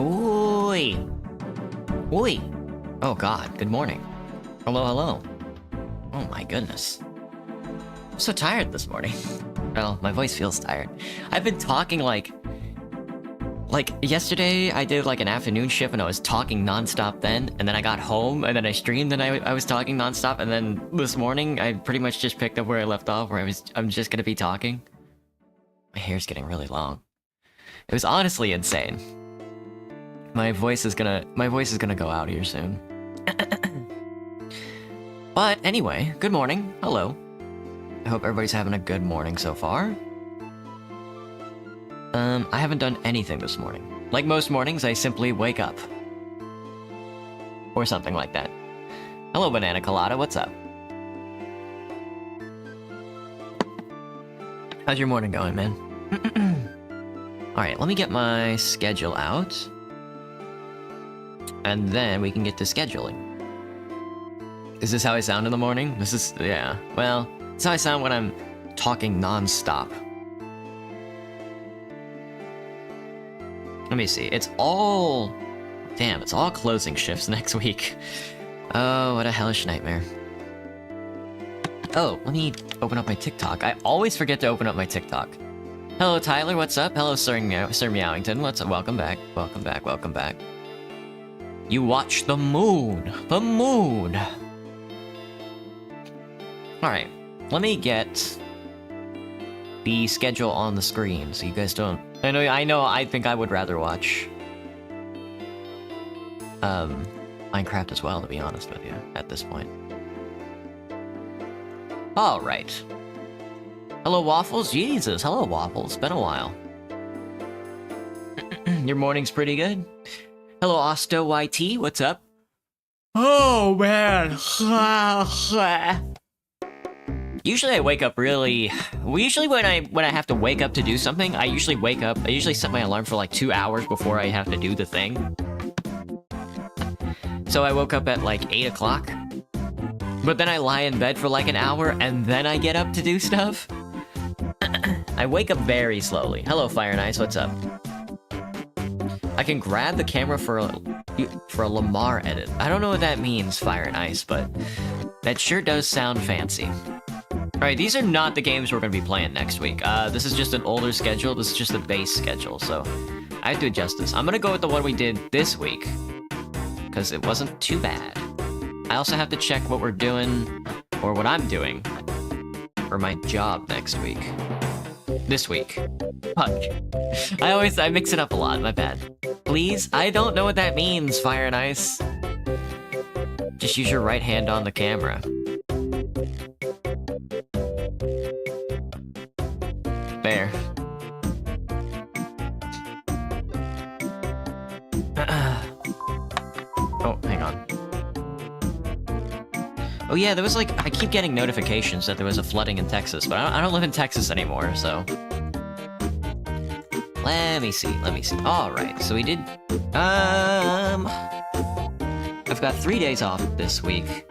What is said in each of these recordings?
Oi! Oi! Oh god, good morning. Hello, hello. Oh my goodness. I'm so tired this morning. Well, my voice feels tired. I've been talking like yesterday I did like an afternoon shift and I was talking nonstop then, and then I got home and then I streamed and I was talking nonstop, and then this morning I pretty much just picked up where I left off, where I'm just gonna be talking. My hair's getting really long. It was honestly insane. My voice is gonna go out here soon. But anyway, good morning. Hello. I hope everybody's having a good morning so far. I haven't done anything this morning. Like most mornings, I simply wake up. Or something like that. Hello, Banana Colada, what's up? How's your morning going, man? Alright, let me get my schedule out. And then we can get to scheduling. Is this how I sound in the morning? This is, yeah. Well, it's how I sound when I'm talking non-stop. Let me see. It's all... Damn, it's all closing shifts next week. Oh, what a hellish nightmare. Oh, let me open up my TikTok. I always forget to open up my TikTok. Hello, Tyler, what's up? Hello, Sir Meowington, what's up? Welcome back. Welcome back, welcome back. You watch the moon! The moon! Alright, let me get the schedule on the screen so you guys don't... I think I would rather watch Minecraft as well, to be honest with you, at this point. Alright. Hello, Waffles? Jesus, hello, Waffles. Been a while. Your morning's pretty good? Hello, Osto YT, what's up? Oh, man. Usually I wake up really... Usually when I have to wake up to do something, I usually wake up... I usually set my alarm for like 2 hours before I have to do the thing. So I woke up at like 8 o'clock. But then I lie in bed for like an hour, and then I get up to do stuff. I wake up very slowly. Hello, Fire and Ice, what's up? I can grab the camera for a Lamar edit. I don't know what that means, Fire and Ice, but that sure does sound fancy. Alright, these are not the games we're going to be playing next week. This is just an older schedule. This is just the base schedule, so I have to adjust this. I'm going to go with the one we did this week, because it wasn't too bad. I also have to check what we're doing, or what I'm doing, for my job next week. This week. Fuck. I mix it up a lot, my bad. Please? I don't know what that means, Fire and Ice. Just use your right hand on the camera. There. Oh, hang on. Oh yeah, there was like, I keep getting notifications that there was a flooding in Texas, but I don't live in Texas anymore, so... Let me see. Alright, so we did... I've got 3 days off this week.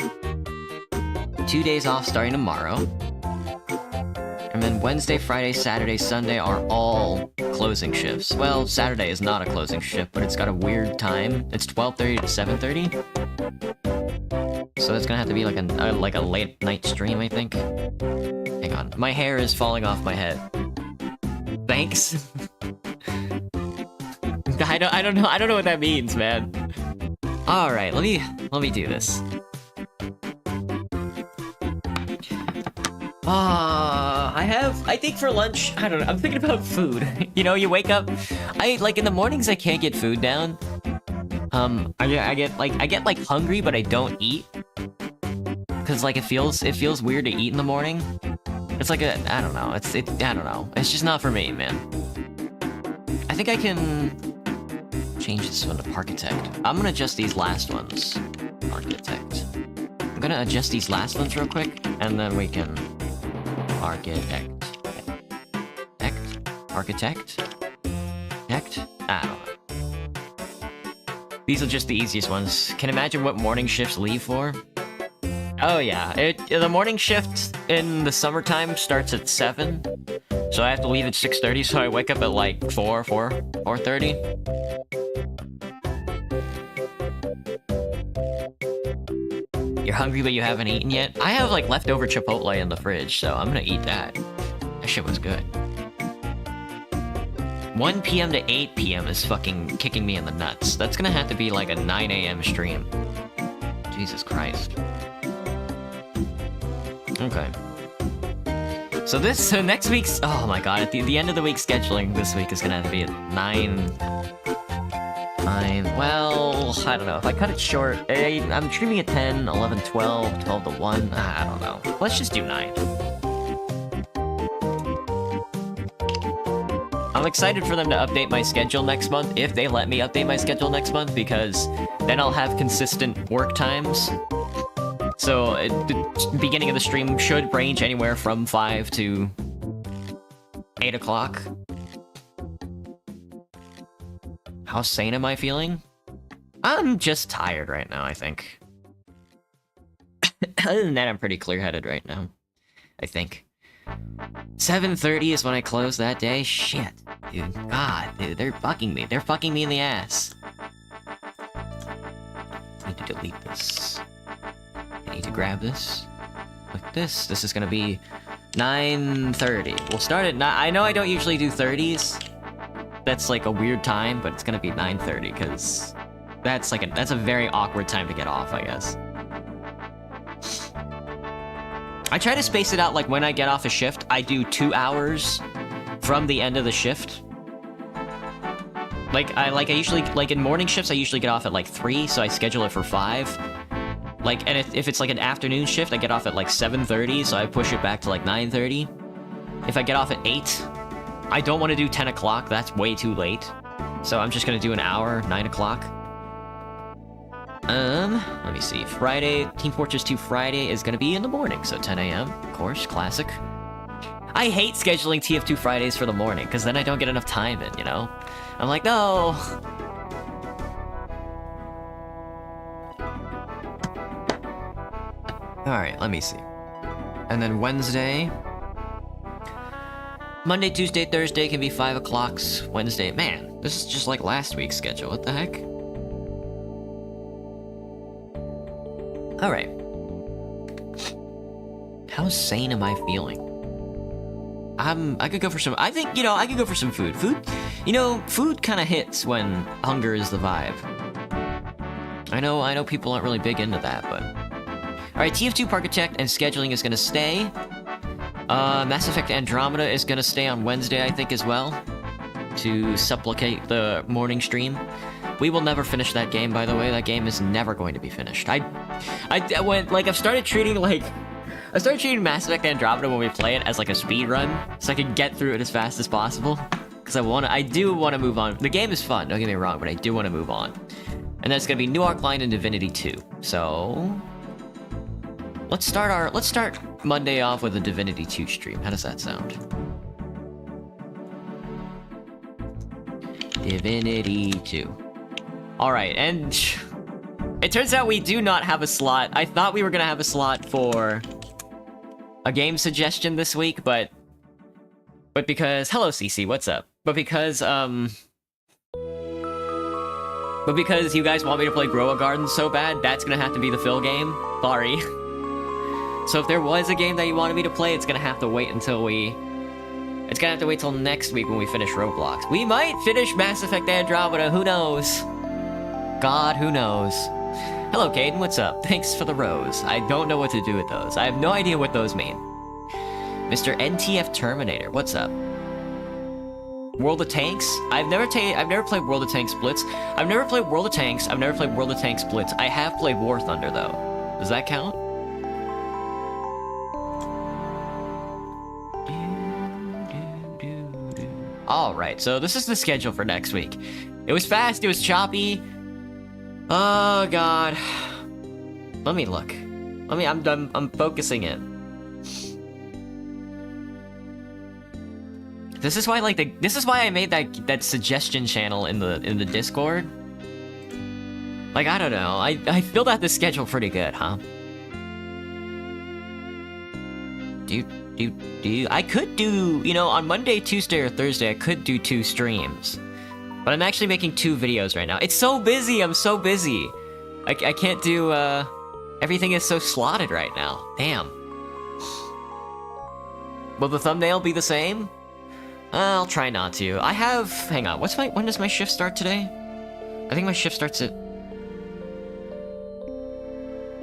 2 days off starting tomorrow. And then Wednesday, Friday, Saturday, Sunday are all closing shifts. Well, Saturday is not a closing shift, but it's got a weird time. It's 12:30 to 7:30. So it's gonna have to be like a late night stream, I think. Hang on, my hair is falling off my head. Thanks. I don't know what that means, man. All right, let me do this. I think for lunch, I don't know, I'm thinking about food. You know, you wake up, like in the mornings I can't get food down. I get like hungry, but I don't eat. Cause like it feels weird to eat in the morning. It's like I don't know, I don't know. It's just not for me, man. I think I can change this one to Parkitect. I'm gonna adjust these last ones. Architect. I'm gonna adjust these last ones real quick, and then we can Architect. Architect? I don't know. These are just the easiest ones. Can imagine what morning shifts leave for? Oh yeah, the morning shift in the summertime starts at 7. So I have to leave at 6:30, so I wake up at like 4:30. You're hungry but you haven't eaten yet? I have like leftover Chipotle in the fridge, so I'm gonna eat that. That shit was good. 1 p.m. to 8 p.m. is fucking kicking me in the nuts. That's gonna have to be like a 9 a.m. stream. Jesus Christ. Okay. So next week's... Oh my god, at the end of the week scheduling this week is gonna have to be at 9... Well, I don't know. If I cut it short... I'm streaming at 10, 11, 12, 12 to 1. I don't know. Let's just do 9. I'm excited for them to update my schedule next month, if they let me update my schedule next month, because then I'll have consistent work times. So, the beginning of the stream should range anywhere from 5 to 8 o'clock. How sane am I feeling? I'm just tired right now, I think. Other than that, I'm pretty clear-headed right now. I think. 7:30 is when I close that day? Shit. Dude, God, dude, they're fucking me. They're fucking me in the ass. I need to delete this. I need to grab this. Like this. This is gonna be 9:30. We'll start at 9. I know I don't usually do 30s. That's like a weird time, but it's gonna be 9:30 because that's a very awkward time to get off, I guess. I try to space it out, like when I get off a shift, I do 2 hours from the end of the shift. I usually, like in morning shifts, I usually get off at like 3, so I schedule it for 5. Like, and if it's like an afternoon shift, I get off at like 7:30, so I push it back to like 9:30. If I get off at 8, I don't want to do 10 o'clock, that's way too late. So I'm just gonna do an hour, 9 o'clock. Let me see. Friday, Team Fortress 2 Friday is gonna be in the morning, so 10 a.m. Of course, classic. I hate scheduling TF2 Fridays for the morning, because then I don't get enough time in, you know? I'm like, no! Alright, let me see. And then Wednesday... Monday, Tuesday, Thursday can be 5 o'clocks. Wednesday, man, this is just like last week's schedule. What the heck? All right. How sane am I feeling? I could go for some. I think I could go for some food. Food kind of hits when hunger is the vibe. I know people aren't really big into that, but all right. TF2 Architect and scheduling is gonna stay. Mass Effect Andromeda is gonna stay on Wednesday, I think, as well, to supplicate the morning stream. We will never finish that game, by the way. That game is never going to be finished. I started treating Mass Effect Andromeda when we play it as like a speed run, so I can get through it as fast as possible. Because I do want to move on. The game is fun, don't get me wrong, but I do want to move on. And that's gonna be New Arc Line and Divinity 2. So let's start Monday off with a Divinity 2 stream. How does that sound? Divinity 2. Alright, and it turns out we do not have a slot. I thought we were gonna have a slot for a game suggestion this week, but because hello CC, what's up? But because you guys want me to play Grow a Garden so bad, that's gonna have to be the Phil game. Sorry. So if there was a game that you wanted me to play, it's gonna have to wait till next week when we finish Roblox. We might finish Mass Effect Andromeda, who knows? God, who knows? Hello, Caden, what's up? Thanks for the rose. I don't know what to do with those. I have no idea what those mean. Mr. NTF Terminator, what's up? World of Tanks? I've never played World of Tanks Blitz. I've never played World of Tanks. I've never played World of Tanks Blitz. I have played War Thunder, though. Does that count? Alright, so this is the schedule for next week. It was fast, it was choppy. Oh god. Let me look. I'm focusing in. This is why I made that suggestion channel in the Discord. Like, I don't know. I filled out the schedule pretty good, huh? I could do, on Monday, Tuesday, or Thursday, I could do 2 streams. But I'm actually making 2 videos right now. It's so busy, I'm so busy. I can't do, everything is so slotted right now. Damn. Will the thumbnail be the same? I'll try not to. Hang on, when does my shift start today? I think my shift starts at...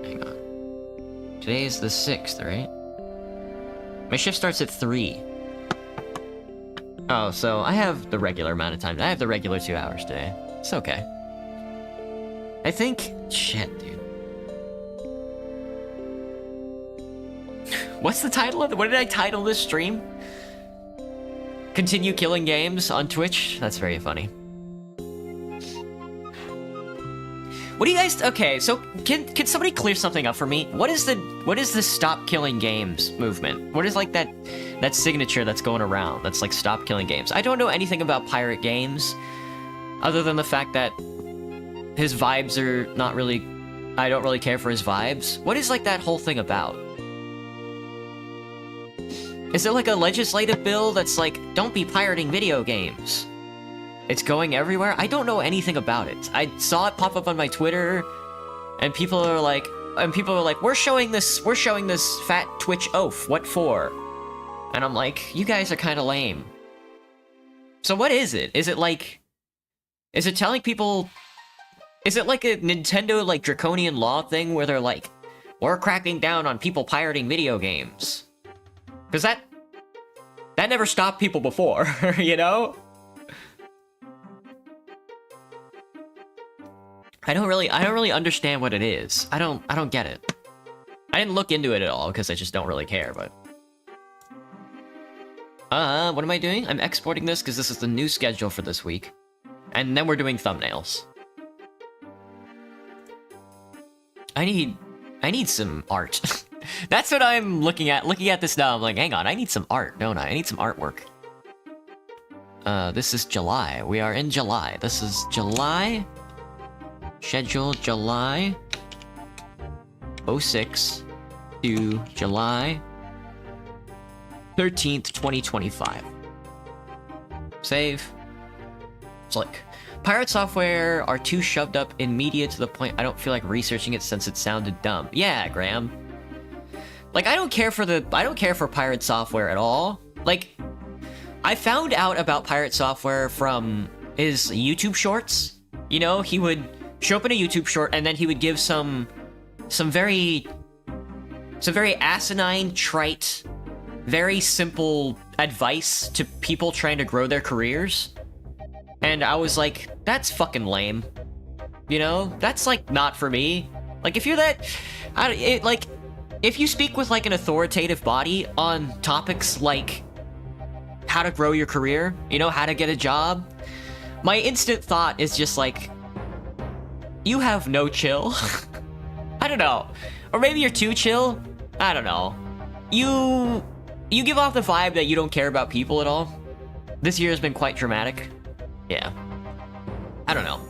Hang on. Today is the 6th, right? My shift starts at 3. Oh, so I have the regular amount of time. I have the regular 2 hours today. It's okay. I think... Shit, dude. What's the title of it? What did I title this stream? Continue killing games on Twitch? That's very funny. What do you guys... Okay, so can somebody clear something up for me? What is the stop killing games movement? What is like that signature that's going around that's like stop killing games? I don't know anything about Pirate Games other than the fact that his vibes are not really... I don't really care for his vibes. What is like that whole thing about? Is it like a legislative bill that's like, don't be pirating video games? It's going everywhere? I don't know anything about it. I saw it pop up on my Twitter, and people are like, we're showing this fat Twitch oaf, what for? And I'm like, you guys are kind of lame. So what is it? Is it telling people, is it like a Nintendo, like, draconian law thing where they're like, we're cracking down on people pirating video games? Because that never stopped people before, you know? I don't really understand what it is. I don't get it. I didn't look into it at all because I just don't really care, but... what am I doing? I'm exporting this because this is the new schedule for this week. And then we're doing thumbnails. I need some art. That's what I'm looking at. Looking at this now, I'm like, hang on, I need some art, don't I? I need some artwork. This is July. We are in July. This is July... Schedule July 06 to July 13th, 2025. Save. It's like, pirate software are too shoved up in media to the point I don't feel like researching it since it sounded dumb. Yeah, Graham. Like, I don't care for pirate software at all. Like, I found out about pirate software from his YouTube shorts. You know, he would show up in a YouTube short and then he would give some very asinine, trite, very simple advice to people trying to grow their careers. And I was like, that's fucking lame. You know? That's, like, not for me. Like, if you're that... if you speak with, like, an authoritative body on topics like how to grow your career, you know, how to get a job, my instant thought is just like, you have no chill. I don't know. Or maybe you're too chill. I don't know. You give off the vibe that you don't care about people at all. This year has been quite dramatic. Yeah. I don't know.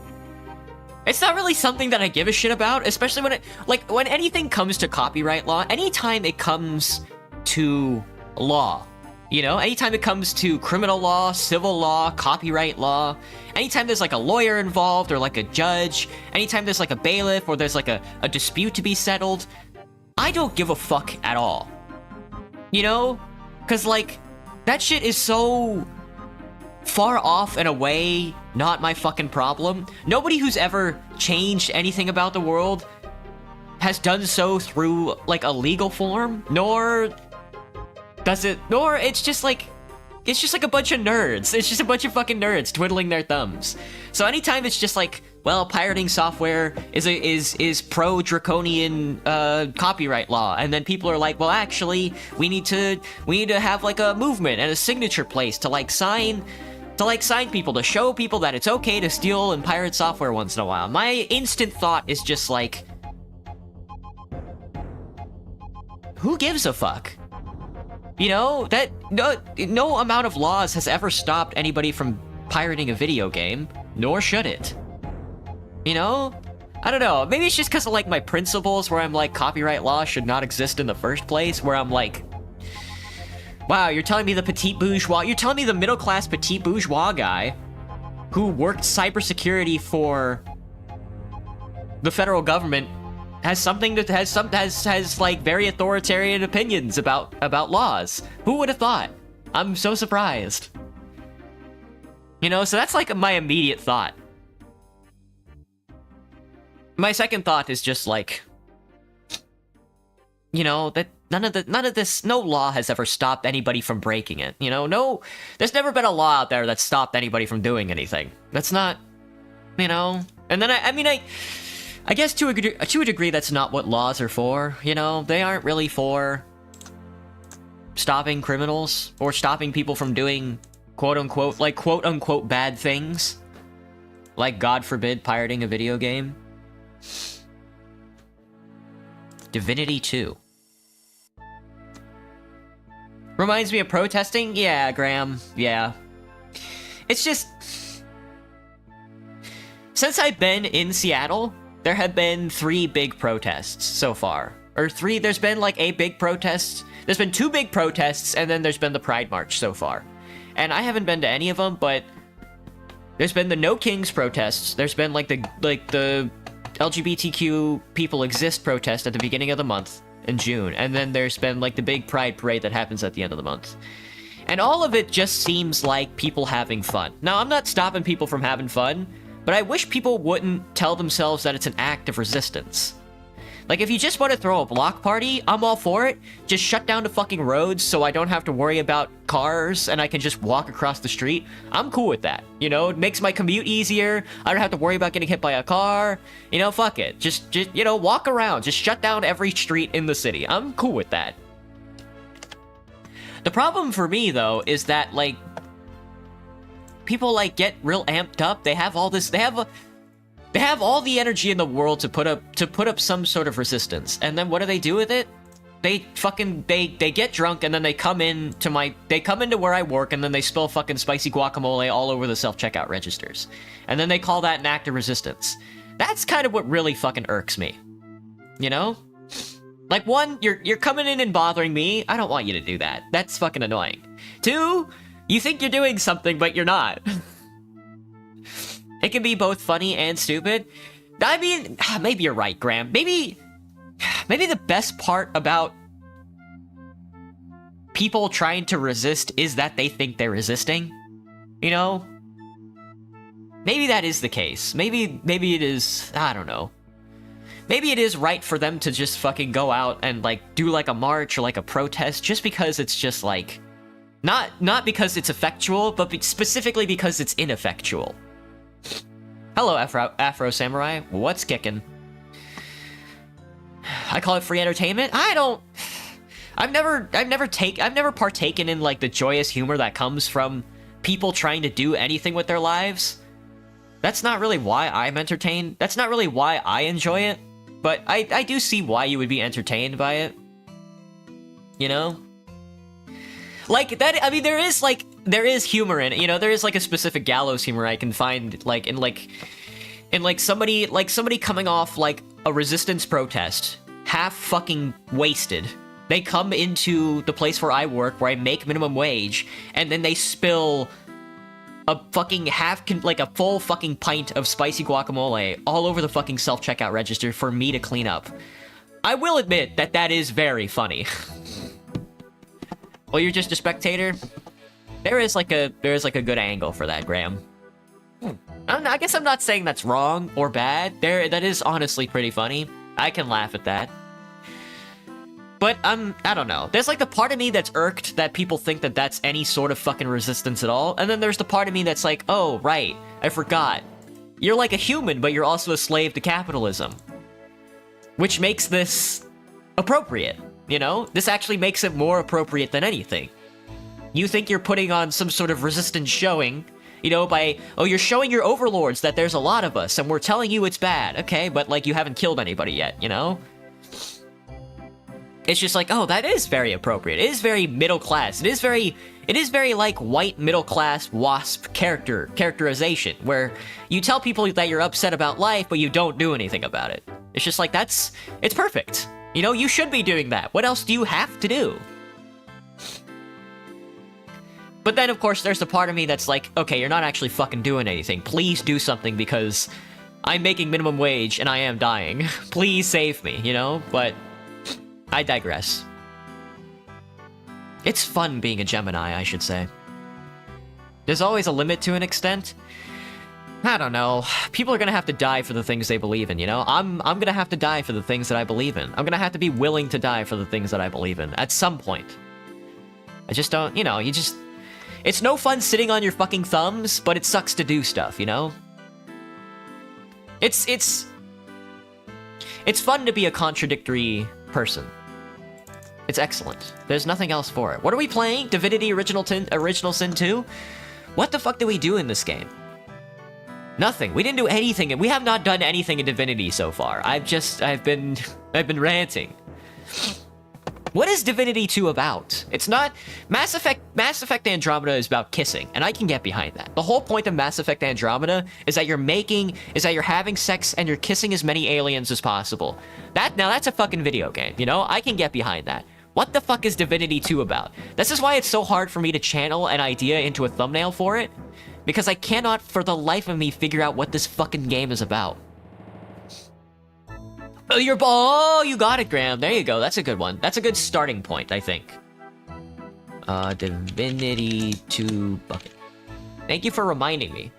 It's not really something that I give a shit about, especially when anything comes to copyright law, anytime it comes to law, you know, anytime it comes to criminal law, civil law, copyright law, anytime there's like a lawyer involved or like a judge, anytime there's like a bailiff or there's like a dispute to be settled, I don't give a fuck at all. You know? Cause like, that shit is so far off and away not my fucking problem. Nobody who's ever changed anything about the world has done so through like a legal form, nor it's just like a bunch of nerds. It's just a bunch of fucking nerds twiddling their thumbs. So anytime it's just like, well, pirating software is pro draconian copyright law, and then people are like, well, actually, we need to have like a movement and a signature place to sign people, to show people that it's okay to steal and pirate software once in a while. My instant thought is just like, who gives a fuck? You know, that no amount of laws has ever stopped anybody from pirating a video game, nor should it. You know? I don't know, maybe it's just because of like my principles where I'm like, copyright law should not exist in the first place, where I'm like, wow, you're telling me the middle-class petite bourgeois guy who worked cybersecurity for the federal government has like very authoritarian opinions about laws. Who would have thought? I'm so surprised. You know, so that's like my immediate thought. My second thought is just like, you know, that none of this, no law has ever stopped anybody from breaking it. You know, there's never been a law out there that stopped anybody from doing anything. That's not, you know. And then I guess to a degree, that's not what laws are for. You know, they aren't really for stopping criminals or stopping people from doing quote unquote bad things, like God forbid pirating a video game. Divinity 2 reminds me of protesting. Yeah, Graham. Yeah. It's just, since I've been in Seattle, there have been 3 big protests so far. Or 3, there's been like a big protest. There's been 2 big protests, and then there's been the Pride March so far. And I haven't been to any of them, but there's been the No Kings protests. There's been like the LGBTQ people exist protest at the beginning of the month in June. And then there's been like the big Pride parade that happens at the end of the month. And all of it just seems like people having fun. Now, I'm not stopping people from having fun, but I wish people wouldn't tell themselves that it's an act of resistance. Like, if you just want to throw a block party, I'm all for it. Just shut down the fucking roads so I don't have to worry about cars and I can just walk across the street. I'm cool with that. You know, it makes my commute easier. I don't have to worry about getting hit by a car. You know, fuck it. Just you know, walk around. Just shut down every street in the city. I'm cool with that. The problem for me, though, is that, like, people, like, get real amped up. They have all this, they have all the energy in the world to put up some sort of resistance. And then what do they do with it? They get drunk and then they come into where I work and then they spill fucking spicy guacamole all over the self-checkout registers. And then they call that an act of resistance. That's kind of what really fucking irks me. You know? Like, 1, you're coming in and bothering me. I don't want you to do that. That's fucking annoying. 2, You think you're doing something, but you're not. It can be both funny and stupid. I mean, maybe you're right, Graham. Maybe the best part about people trying to resist is that they think they're resisting. You know? Maybe that is the case. Maybe it is, I don't know. Maybe it is right for them to just fucking go out and, like, do, like, a march or, like, a protest just because it's just, like... Not because it's effectual, but specifically because it's ineffectual. Hello, Afro Samurai. What's kicking? I call it free entertainment? I've never partaken in, like, the joyous humor that comes from people trying to do anything with their lives. That's not really why I'm entertained. That's not really why I enjoy it. But I do see why you would be entertained by it. You know? Like, that, I mean, there is humor in it, you know? There is, like, a specific gallows humor I can find, like, in somebody coming off, like, a resistance protest, half fucking wasted. They come into the place where I work, where I make minimum wage, and then they spill a fucking a full fucking pint of spicy guacamole all over the fucking self-checkout register for me to clean up. I will admit that that is very funny. Well, you're just a spectator? There is like a good angle for that, Graham. I guess I'm not saying that's wrong or bad. That is honestly pretty funny. I can laugh at that. But, I don't know. There's, like, the part of me that's irked that people think that that's any sort of fucking resistance at all. And then there's the part of me that's like, oh, right, I forgot. You're like a human, but you're also a slave to capitalism. Which makes this appropriate, you know? This actually makes it more appropriate than anything. You think you're putting on some sort of resistance showing, you know, by, oh, you're showing your overlords that there's a lot of us, and we're telling you it's bad. Okay, but, like, you haven't killed anybody yet, you know? It's just like, oh, that is very appropriate. It is very middle class. It is very like white middle class WASP characterization, where you tell people that you're upset about life, but you don't do anything about it. It's just like, it's perfect. You know, you should be doing that. What else do you have to do? But then, of course, there's the part of me that's like, okay, you're not actually fucking doing anything. Please do something, because I'm making minimum wage and I am dying. Please save me, you know? But I digress. It's fun being a Gemini, I should say. There's always a limit to an extent. I don't know. People are gonna have to die for the things they believe in, you know? I'm gonna have to die for the things that I believe in. I'm gonna have to be willing to die for the things that I believe in, at some point. I just don't, you know, it's no fun sitting on your fucking thumbs, but it sucks to do stuff, you know? It's fun to be a contradictory person. It's excellent. There's nothing else for it. What are we playing? Divinity Original Sin 2? What the fuck do we do in this game? Nothing. We didn't do anything, and we have not done anything in Divinity so far. I've been ranting. What is Divinity 2 about? It's not... Mass Effect Andromeda is about kissing, and I can get behind that. The whole point of Mass Effect Andromeda is that you're having sex and you're kissing as many aliens as possible. Now that's a fucking video game, you know? I can get behind that. What the fuck is Divinity 2 about? This is why it's so hard for me to channel an idea into a thumbnail for it, because I cannot for the life of me figure out what this fucking game is about. Oh, you got it, Graham. There you go. That's a good one. That's a good starting point, I think. Divinity 2 bucket. Thank you for reminding me.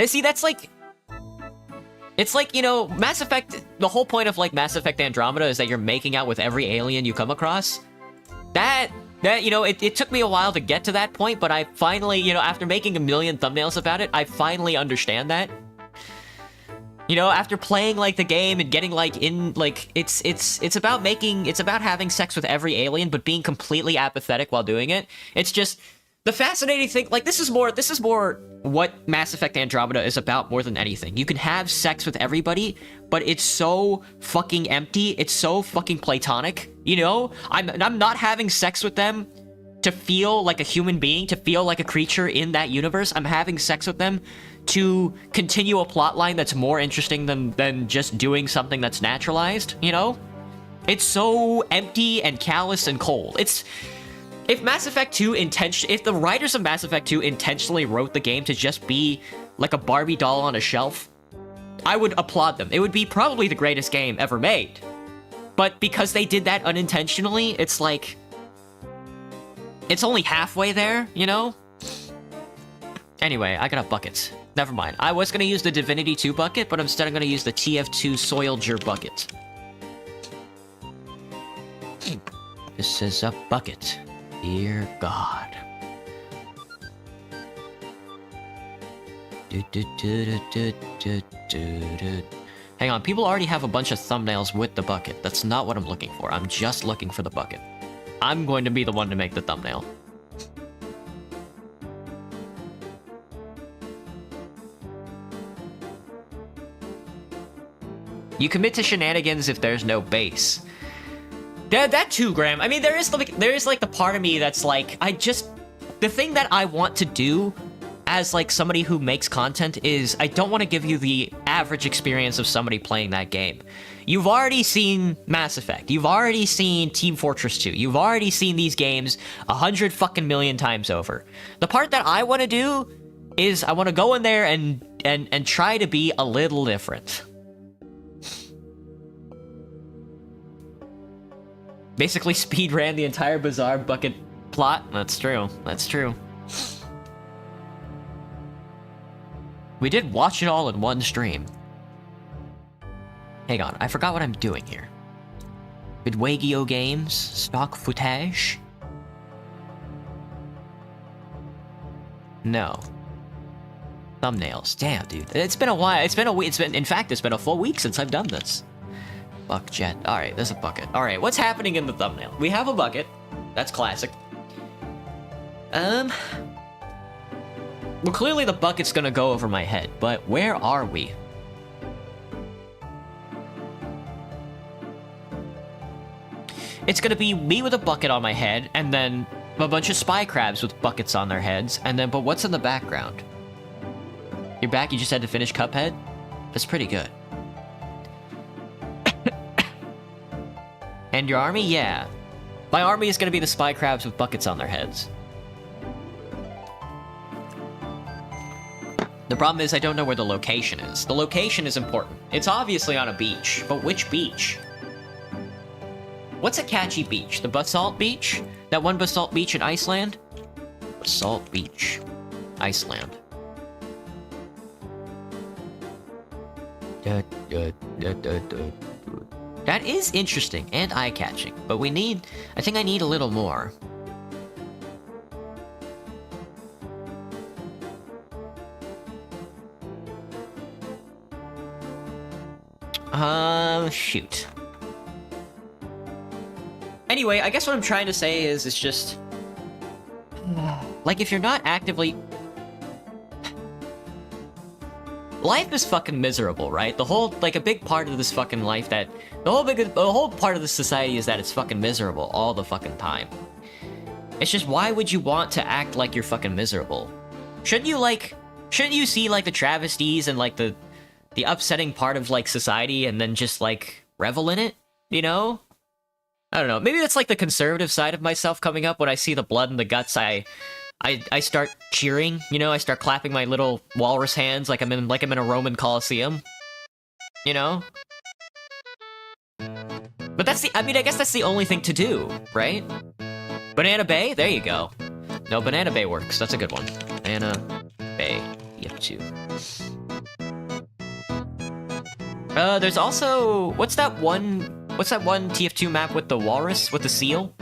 See, that's like... It's like, you know, Mass Effect... The whole point of, like, Mass Effect Andromeda is that you're making out with every alien you come across. That you know, it took me a while to get to that point, but I finally, you know, after making a million thumbnails about it, I finally understand that. You know, after playing, like, the game and getting, like, in, like, it's about having sex with every alien, but being completely apathetic while doing it. It's just, the fascinating thing, like, this is more what Mass Effect Andromeda is about more than anything. You can have sex with everybody, but it's so fucking empty, it's so fucking platonic, you know? I'm not having sex with them to feel like a human being, to feel like a creature in that universe. I'm having sex with them to continue a plotline that's more interesting than just doing something that's naturalized, you know? It's so empty and callous and cold. If Mass Effect 2 if the writers of Mass Effect 2 intentionally wrote the game to just be like a Barbie doll on a shelf, I would applaud them. It would be probably the greatest game ever made. But because they did that unintentionally, it's like... it's only halfway there, you know? Anyway, I got a bucket. Never mind. I was gonna use the Divinity 2 bucket, but instead I'm gonna use the TF2 Soilger bucket. This is a bucket. Dear God. Hang on, people already have a bunch of thumbnails with the bucket. That's not what I'm looking for. I'm just looking for the bucket. I'm going to be the one to make the thumbnail. You commit to shenanigans if there's no base. That too, Graham. I mean, there is like the part of me that's like, the thing that I want to do as like somebody who makes content is I don't want to give you the average experience of somebody playing that game. You've already seen Mass Effect. You've already seen Team Fortress 2. You've already seen these games 100 fucking million times over. The part that I want to do is I want to go in there and try to be a little different. Basically speed ran the entire Bazaar bucket plot. That's true. That's true. We did watch it all in one stream. Hang on, I forgot what I'm doing here. Vidwagio Games, stock footage? No. Thumbnails. Damn, dude. It's been a while. In fact, it's been a full week since I've done this. Buck jet. Alright, there's a bucket. Alright, what's happening in the thumbnail? We have a bucket. That's classic. Well, clearly the bucket's gonna go over my head, but where are we? It's gonna be me with a bucket on my head, and then a bunch of spy crabs with buckets on their heads, and then, but what's in the background? You're back? You just had to finish Cuphead? That's pretty good. And your army? Yeah. My army is gonna be the spy crabs with buckets on their heads. The problem is I don't know where the location is. The location is important. It's obviously on a beach, but which beach? What's a catchy beach? The Basalt Beach? That one Basalt Beach in Iceland? Basalt Beach. Iceland. That is interesting and eye-catching, but I think I need a little more. Shoot. Anyway, I guess what I'm trying to say is, it's just... like, if you're not actively... life is fucking miserable, right? The whole, like, a big part of this fucking life that... the whole part of this society is that it's fucking miserable all the fucking time. It's just, why would you want to act like you're fucking miserable? Shouldn't you see, like, the travesties and, like, the upsetting part of, like, society and then just, like, revel in it? You know? I don't know. Maybe that's, like, the conservative side of myself coming up. When I see the blood and the guts, I start cheering, you know? I start clapping my little walrus hands like I'm in a Roman Colosseum. You know? But I guess that's the only thing to do, right? Banana Bay? There you go. No, Banana Bay works. That's a good one. Banana Bay. Yep, too. There's also... What's that one TF2 map with the walrus? With the seal?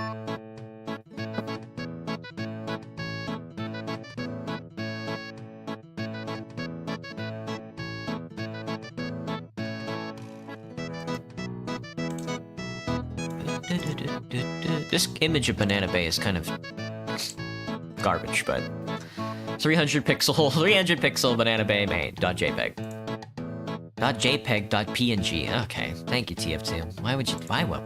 This image of Banana Bay is kind of garbage, but 300 pixel Banana Bay main .jpg. .jpeg.png. Okay, thank you, TF2. Why would you? Why? Why?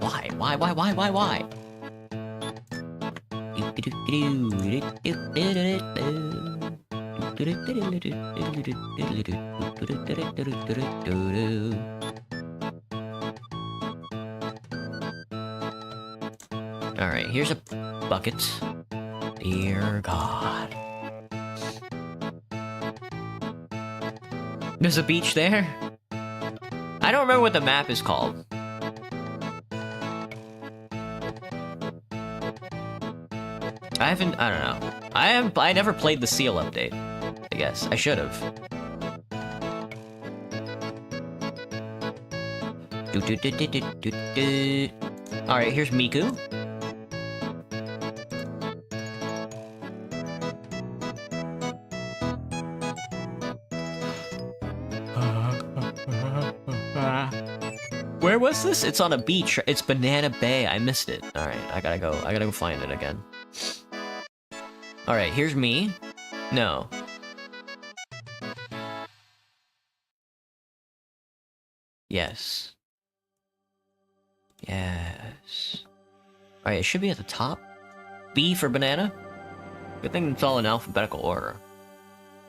Alright, here's a bucket. Dear God. There's a beach there? I don't remember what the map is called. I don't know. I never played the Seal update. I guess. I should have. Alright, here's Miku. Where was this? It's on a beach. It's Banana Bay. I missed it. Alright, I gotta go find it again. Alright, here's me. No. Yes. Yes. Alright, it should be at the top. B for banana. Good thing it's all in alphabetical order.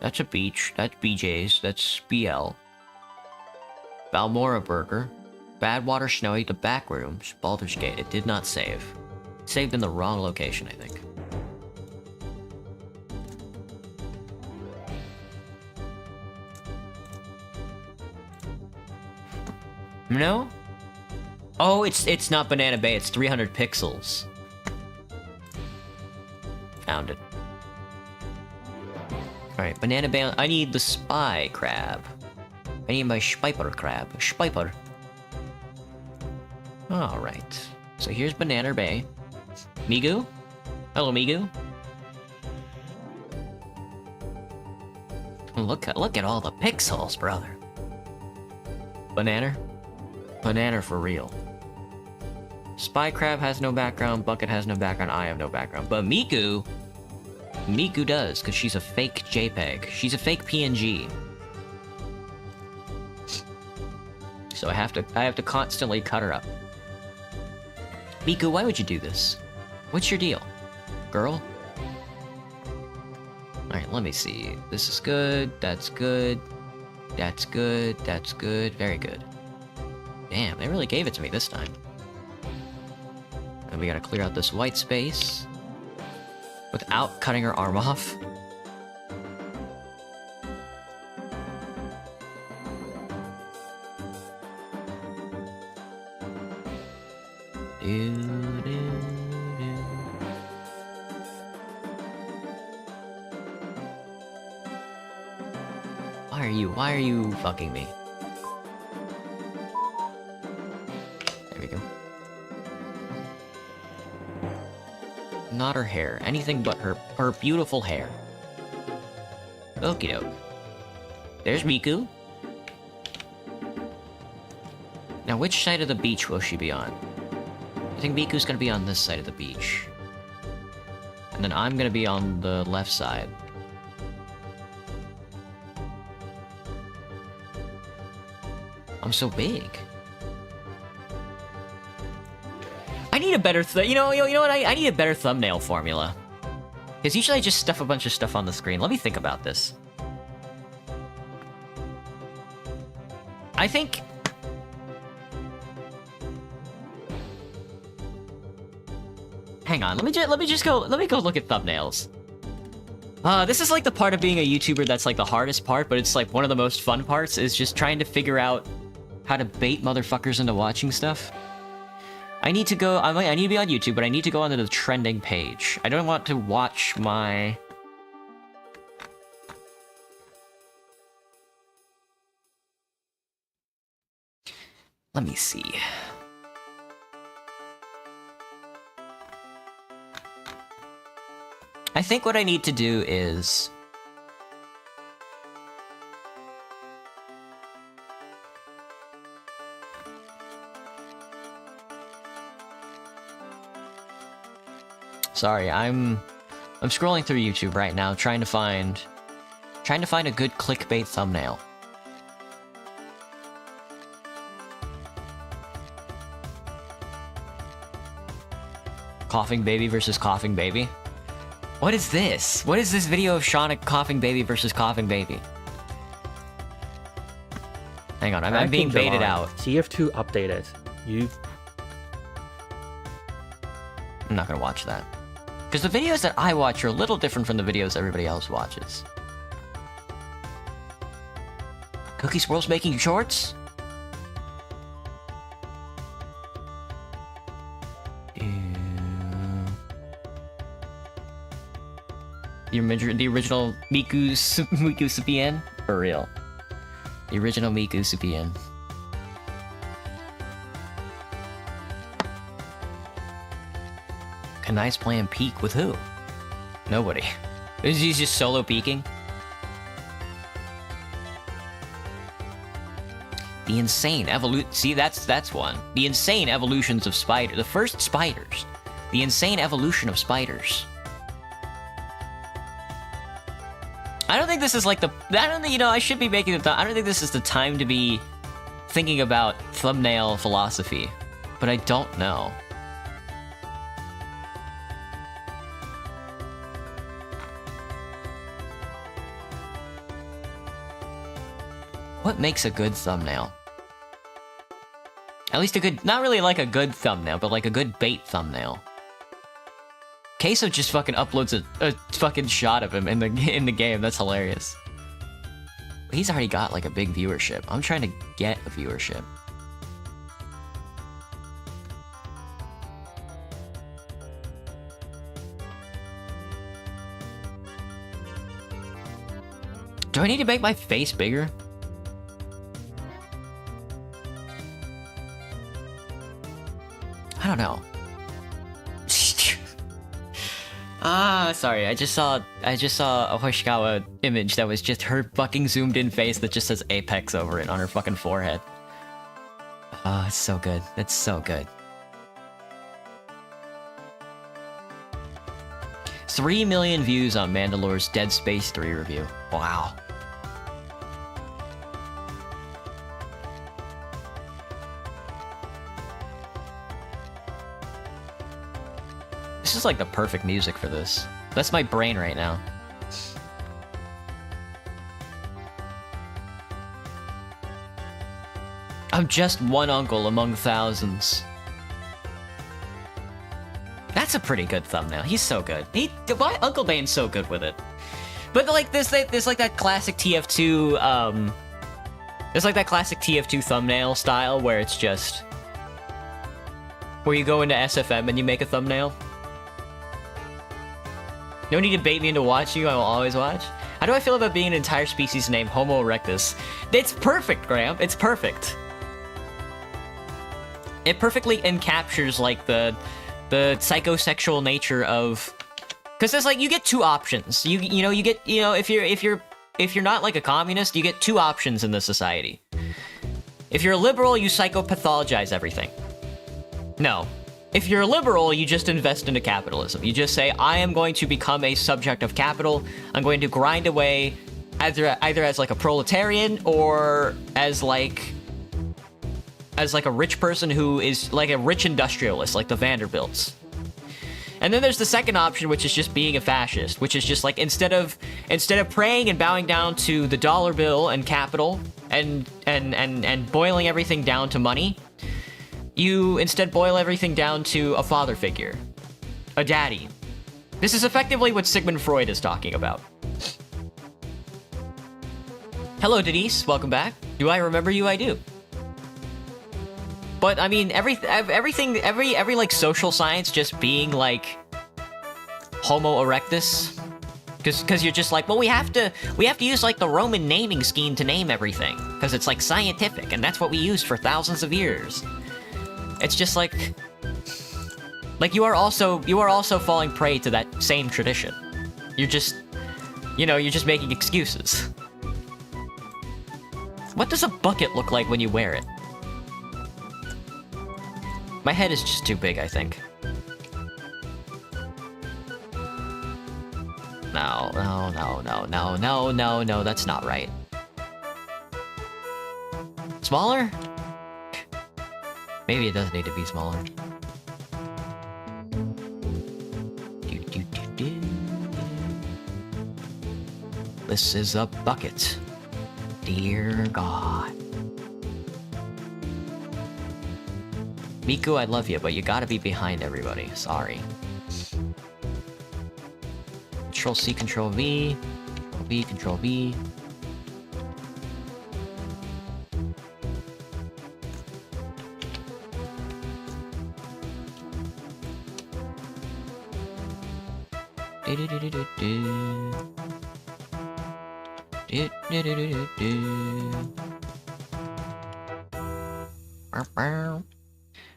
That's a beach. That's BJ's. That's BL. Balmora Burger. Badwater Snowy. The back rooms. Baldur's Gate. It did not save. Saved in the wrong location, I think. No? Oh, it's not Banana Bay, it's 300 pixels. Found it. Alright, Banana Bay, I need the spy crab. I need my Spiper crab. Spiper. Alright. So here's Banana Bay. Migu? Hello, Migu. Look at all the pixels, brother. Banana? Banana for real. Spy Crab has no background, Bucket has no background, I have no background. But Miku does, because she's a fake JPEG. She's a fake PNG. So I have to constantly cut her up. Miku, why would you do this? What's your deal? Girl? Alright, let me see. This is good, that's good. That's good, that's good, very good. Damn, they really gave it to me this time. And we gotta clear out this white space without cutting her arm off. Why are you fucking me? There we go. Not her hair. Anything but her beautiful hair. Okie doke. There's Miku. Now, which side of the beach will she be on? I think Miku's gonna be on this side of the beach. And then I'm gonna be on the left side. I'm so big. I need a better you know what? I need a better thumbnail formula. Because usually I just stuff a bunch of stuff on the screen. Let me think about this. I think... Hang on, let me go look at thumbnails. This is like the part of being a YouTuber that's like the hardest part, but it's like one of the most fun parts, is just trying to figure out how to bait motherfuckers into watching stuff. I need to go, I need to be on YouTube, but I need to go onto the trending page. I don't want to watch my... Let me see. I think what I need to do is... Sorry, I'm scrolling through YouTube right now, trying to find a good clickbait thumbnail. Coughing Baby versus Coughing Baby? What is this? What is this video of Shauna Coughing Baby versus Coughing Baby? Hang on, I'm being baited out. TF2 updated. I'm not gonna watch that. Because the videos that I watch are a little different from the videos everybody else watches. Cookie Swirl's making shorts? The original Miku Supien? For real. The original Miku Supien. Kanai's playing peek with who? Nobody. He's just solo peeking? The insane evolution. See, that's one. The insane evolutions of spider. The first spiders. The insane evolution of spiders. I don't think this is like the. I don't think, you know, I should be making the. I don't think this is the time to be thinking about thumbnail philosophy, but I don't know. What makes a good thumbnail? At least a good, not really like a good thumbnail, but like a good bait thumbnail. Queso just fucking uploads a fucking shot of him in the game. That's hilarious. He's already got like a big viewership. I'm trying to get a viewership. Do I need to make my face bigger? I don't know. Sorry. I just saw a Hoshikawa image that was just her fucking zoomed in face that just says Apex over it on her fucking forehead. Oh, it's so good. It's so good. 3 million views on Mandalore's Dead Space 3 review. Wow. This is like the perfect music for this. That's my brain right now. I'm just one uncle among thousands. That's a pretty good thumbnail. He's so good. Why Uncle Bane's so good with it? But like there's like that classic TF2 there's like that classic TF2 thumbnail style where it's just where you go into SFM and you make a thumbnail. No need to bait me into watching you, I will always watch. How do I feel about being an entire species named Homo erectus? It's perfect, Graham. It's perfect. It perfectly encaptures like the psychosexual nature of, because there's like, you get two options. You get if you're not like a communist, you get two options in this society. If you're a liberal, you psychopathologize everything. No. If you're a liberal, you just invest into capitalism. You just say, I am going to become a subject of capital. I'm going to grind away either as like a proletarian or as like a rich person who is like a rich industrialist, like the Vanderbilts. And then there's the second option, which is just being a fascist, which is just like instead of praying and bowing down to the dollar bill and capital and boiling everything down to money, you instead boil everything down to a father figure, a daddy. This is effectively what Sigmund Freud is talking about. Hello, Denise. Welcome back. Do I remember you? I do. But I mean, every like social science just being like Homo erectus, because you're just like, well, we have to use like the Roman naming scheme to name everything, because it's like scientific, and that's what we used for thousands of years. It's just like you are also falling prey to that same tradition. You're just making excuses. What does a bucket look like when you wear it? My head is just too big, I think. No, that's not right. Smaller? Maybe it does need to be smaller. This is a bucket. Dear God. Miku, I love you, but you gotta be behind everybody. Sorry. Control C, Control V. V, Control V.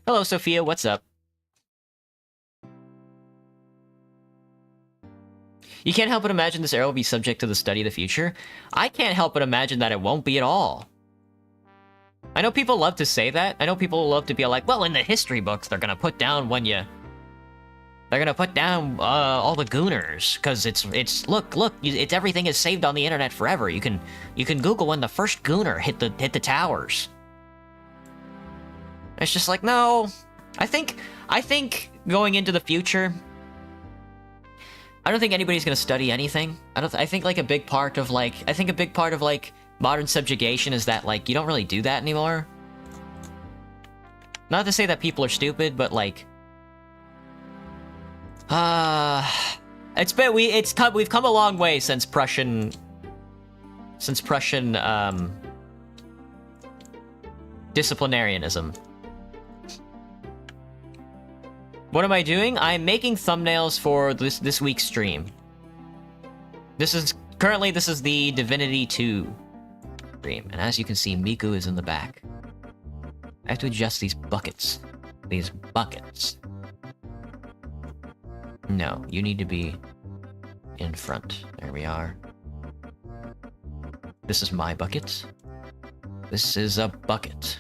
Hello, Sophia, what's up? You can't help but imagine this era will be subject to the study of the future. I can't help but imagine that it won't be at all. I know people love to say that. I know people love to be like, well, in the history books, they're gonna put down when you... They're gonna put down all the gooners, because look, it's everything is saved on the internet forever. You can Google when the first gooner hit the towers. It's just like, no. I think going into the future, I don't think anybody's gonna study anything. I think like a big part of like modern subjugation is that like you don't really do that anymore. Not to say that people are stupid, but like we've come a long way since Prussian disciplinarianism. What am I doing? I'm making thumbnails for this week's stream. This is the Divinity 2 stream, and as you can see, Miku is in the back. I have to adjust these buckets. These buckets. No, you need to be in front. There we are. This is my bucket. This is a bucket.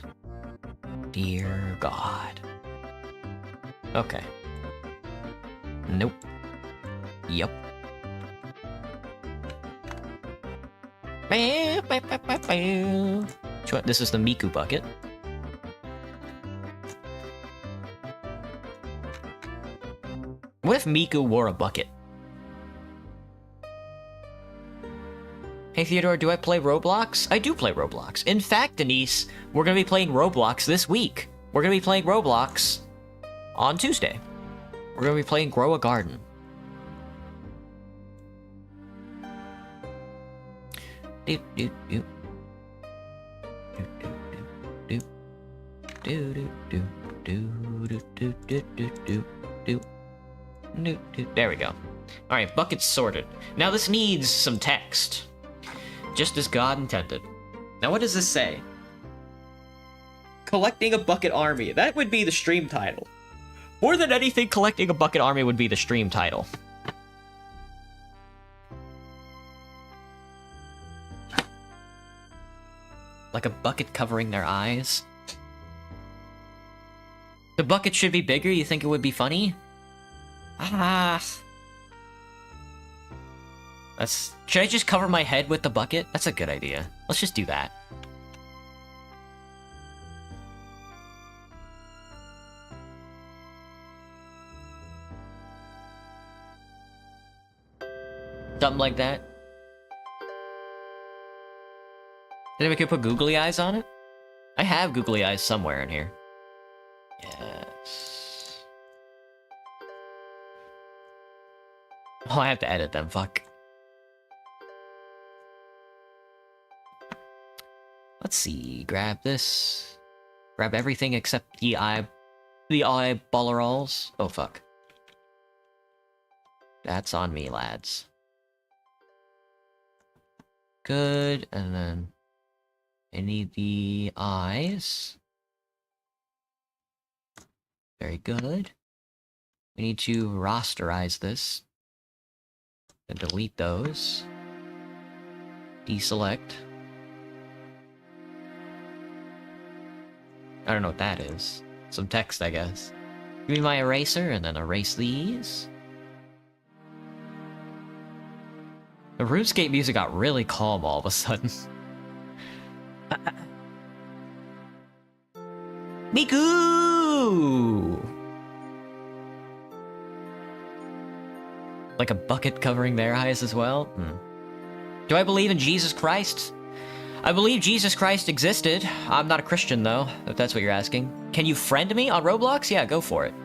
Dear God. Okay. Nope. Yup. This is the Miku bucket. What if Miku wore a bucket? Hey Theodore, do I play Roblox? I do play Roblox. In fact, Denise, we're gonna be playing Roblox this week. We're gonna be playing Roblox on Tuesday. We're gonna be playing Grow a Garden. Doop doop doop. Doop doop doop. Doop doop doop doop doop doop doop. There we go. Alright, buckets sorted. Now this needs some text. Just as God intended. Now what does this say? Collecting a bucket army. That would be the stream title. More than anything, collecting a bucket army would be the stream title. Like a bucket covering their eyes. The bucket should be bigger, you think it would be funny? Should I just cover my head with the bucket? That's a good idea. Let's just do that. Something like that. Then we could put googly eyes on it? I have googly eyes somewhere in here. Yes. Oh, I have to edit them, fuck. Let's see, grab this. Grab everything except the eyeballeralls. Oh, fuck. That's on me, lads. Good, and then I need the eyes. Very good. We need to rasterize this. And delete those. Deselect. I don't know what that is. Some text, I guess. Give me my eraser and then erase these. The RuneScape music got really calm all of a sudden. Miku! Like a bucket covering their eyes as well? Do I believe in Jesus Christ? I believe Jesus Christ existed. I'm not a Christian, though, if that's what you're asking. Can you friend me on Roblox? Yeah, go for it.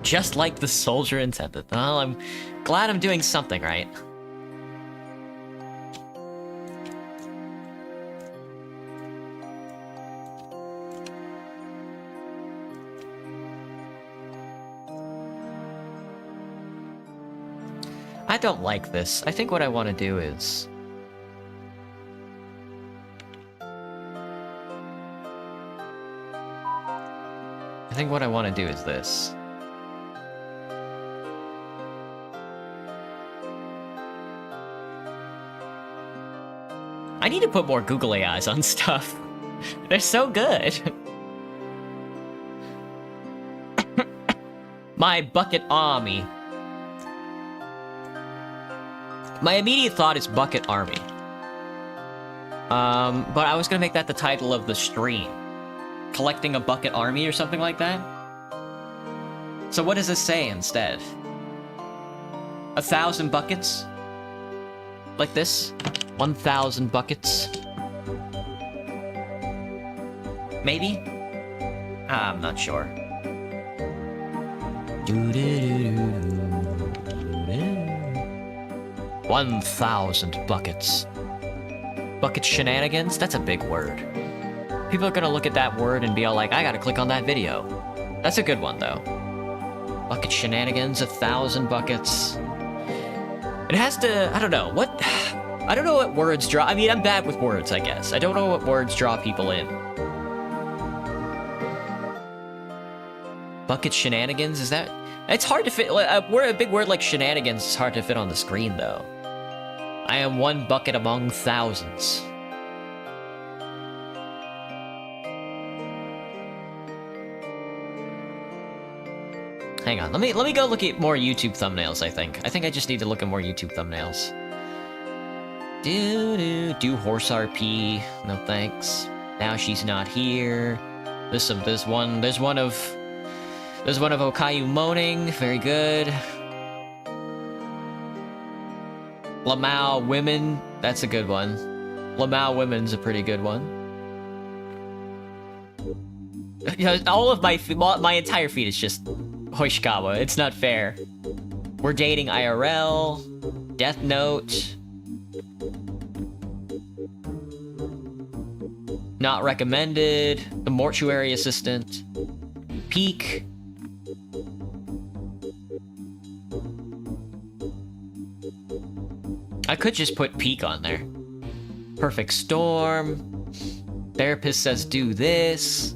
Just like the soldier intended. Well, I'm glad I'm doing something right. I don't like this. I think what I want to do is... I think what I want to do is this. I need to put more Google AIs on stuff. They're so good. My bucket army. My immediate thought is bucket army. But I was gonna make that the title of the stream. Collecting a bucket army or something like that. So what does this say instead? 1,000 buckets? Like this? 1,000 buckets? Maybe? I'm not sure. 1,000 buckets. Bucket shenanigans? That's a big word. People are gonna look at that word and be all like, I gotta click on that video. That's a good one, though. Bucket shenanigans, 1,000 buckets. It has to... I don't know. What... I don't know what words draw... I mean, I'm bad with words, I guess. I don't know what words draw people in. Bucket shenanigans? Is that... It's hard to fit... A big word like shenanigans is hard to fit on the screen, though. I am one bucket among thousands. Hang on, let me go look at more YouTube thumbnails, I think. I think I just need to look at more YouTube thumbnails. Do horse RP. No thanks. Now she's not here. There's one of Okayu moaning. Very good. Lamau women. That's a good one. Lamau women's a pretty good one. You know, all of my entire feed is just Hoshikawa. It's not fair. We're dating IRL. Death Note. Not recommended. The mortuary assistant. Peak. I could just put Peak on there. Perfect Storm. Therapist says do this.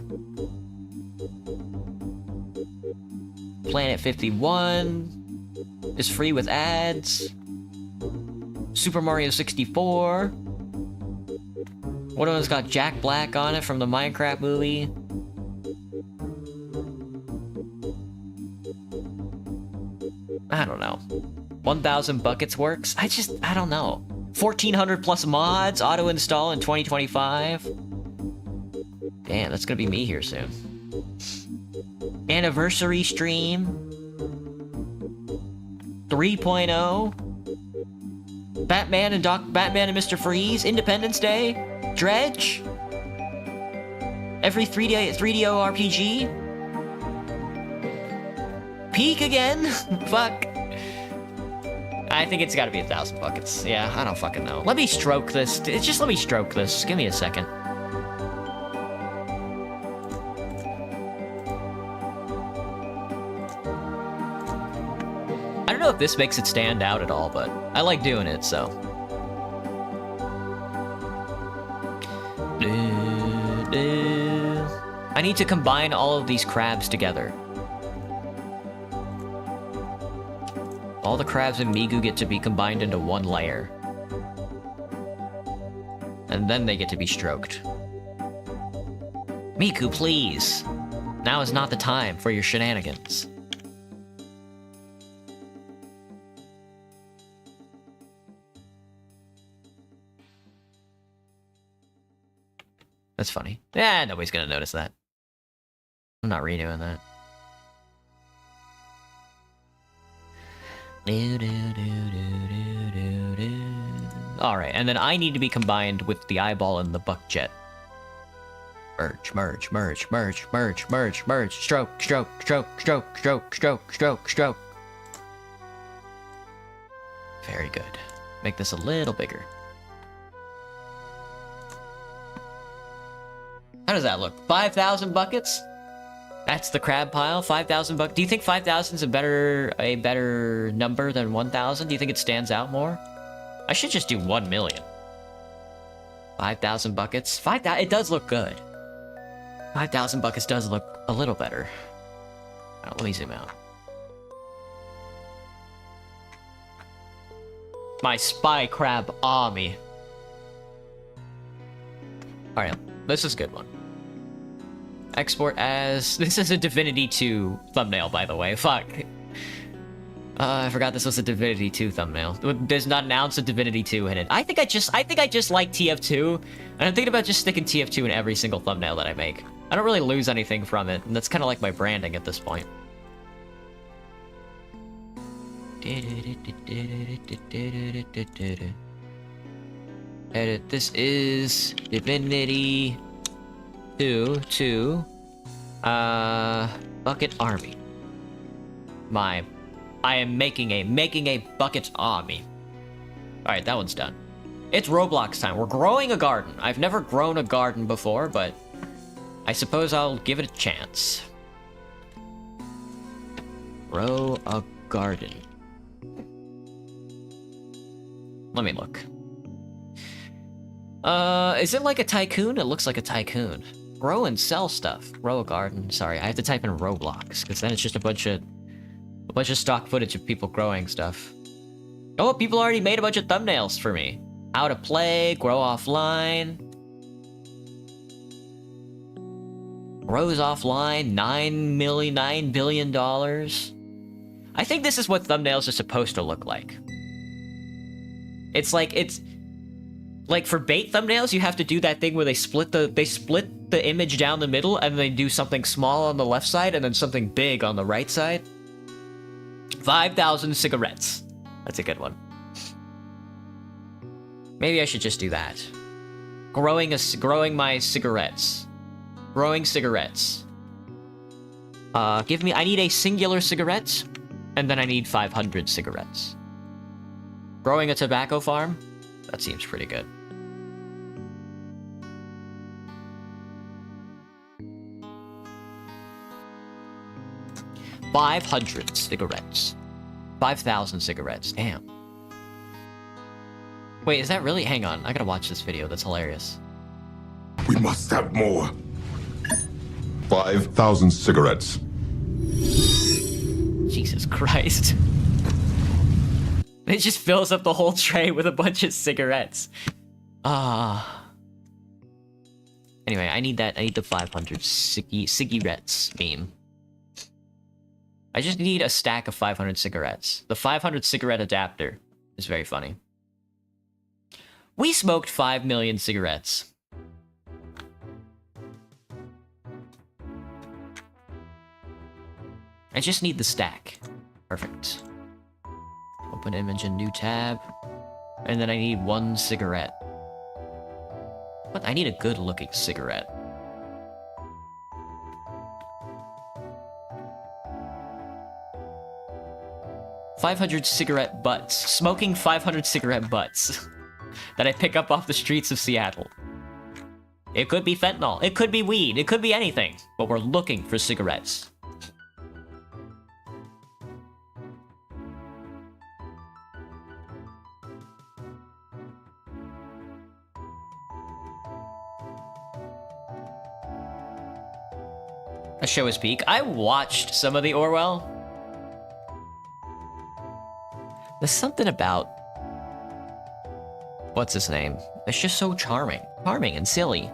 Planet 51 is free with ads. Super Mario 64. One of them's got Jack Black on it from the Minecraft movie. I don't know. 1,000 buckets works? I don't know. 1,400 plus mods, auto-install in 2025. Damn, that's gonna be me here soon. Anniversary stream. 3.0. Batman and Mr. Freeze. Independence Day. Dredge. Every 3DO RPG. Peak again? Fuck. I think it's gotta be 1,000 buckets. Yeah, I don't fucking know. Let me stroke this. Just let me stroke this. Give me a second. I don't know if this makes it stand out at all, but I like doing it, so. I need to combine all of these crabs together. All the crabs in Migu get to be combined into one layer. And then they get to be stroked. Miku, please! Now is not the time for your shenanigans. That's funny. Yeah, nobody's gonna notice that. I'm not redoing that. Alright, and then I need to be combined with the eyeball and the buck jet. Merge, merge, merge, merge, merge, merge, merge. Stroke, stroke, stroke, stroke, stroke, stroke, stroke, stroke. Very good. Make this a little bigger. How does that look? 5,000 buckets? That's the crab pile. 5,000 buckets. Do you think 5,000 is a better number than 1,000? Do you think it stands out more? I should just do 1 million. 5,000 buckets. 5,000. It does look good. 5,000 buckets does look a little better. Oh, let me zoom out. My spy crab army. Alright, this is a good one. Export as... This is a Divinity 2 thumbnail, by the way. Fuck. I forgot this was a Divinity 2 thumbnail. There's not an ounce of Divinity 2 in it. I think I just like TF2, and I'm thinking about just sticking TF2 in every single thumbnail that I make. I don't really lose anything from it, and that's kind of like my branding at this point. Edit. This is Divinity 2 Bucket Army. I am making a bucket army. Alright, that one's done. It's Roblox time. We're growing a garden. I've never grown a garden before, but I suppose I'll give it a chance. Grow a garden. Let me look. Is it like a tycoon? It looks like a tycoon. Grow and sell stuff. Grow a garden. Sorry, I have to type in Roblox, because then it's just a bunch of stock footage of people growing stuff. Oh, people already made a bunch of thumbnails for me. How to play, grow offline. Grows offline, $9 billion. I think this is what thumbnails are supposed to look like. It's like for bait thumbnails, you have to do that thing where they split the image down the middle and they do something small on the left side and then something big on the right side. 5,000 cigarettes. That's a good one. Maybe I should just do that. Growing my cigarettes. Growing cigarettes. I need a singular cigarette, and then I need 500 cigarettes. Growing a tobacco farm? That seems pretty good. $500 cigarettes. 5,000 cigarettes. Damn. Wait, is that really? Hang on. I gotta watch this video. That's hilarious. We must have more. 5,000 cigarettes. Jesus Christ. It just fills up the whole tray with a bunch of cigarettes. Anyway, I need that. I need the 500 cigarettes meme. I just need a stack of 500 cigarettes. The 500 cigarette adapter is very funny. We smoked 5 million cigarettes. I just need the stack. Perfect. Open image in new tab. And then I need 1 cigarette. What? I need a good looking cigarette. $500 cigarette butts. Smoking 500 cigarette butts. That I pick up off the streets of Seattle. It could be fentanyl. It could be weed. It could be anything. But we're looking for cigarettes. A show is peak. I watched some of the Orwell. There's something about... What's his name? It's just so charming. Charming and silly.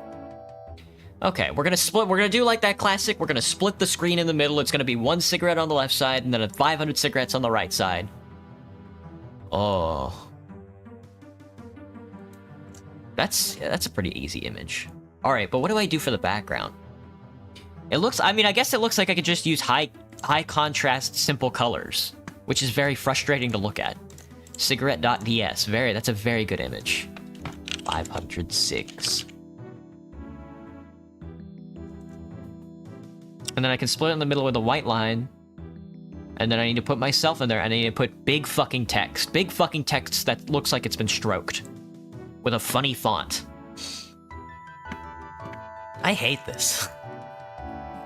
Okay, we're gonna do like that classic. We're gonna split the screen in the middle. It's gonna be 1 cigarette on the left side and then 500 cigarettes on the right side. Oh. That's a pretty easy image. Alright, but what do I do for the background? It looks, I mean, I guess it looks like I could just use high contrast, simple colors, which is very frustrating to look at. Cigarette.ds, that's a very good image. 506. And then I can split it in the middle with a white line. And then I need to put myself in there, and I need to put big fucking text. Big fucking text that looks like it's been stroked. With a funny font. I hate this.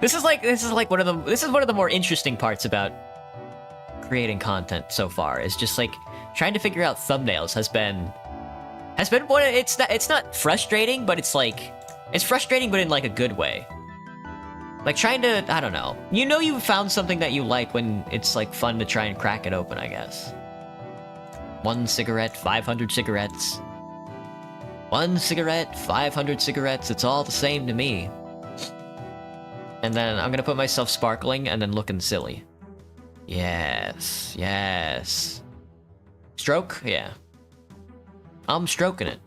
This is one of the more interesting parts about creating content so far. Is just like trying to figure out thumbnails has been one. It's not frustrating, but it's frustrating, but in like a good way. Like trying to, I don't know. You know you found something that you like when it's like fun to try and crack it open, I guess. 1 cigarette, 500 cigarettes. 1 cigarette, 500 cigarettes, it's all the same to me. And then I'm gonna put myself sparkling and then looking silly. Yes, yes. Stroke? Yeah. I'm stroking it.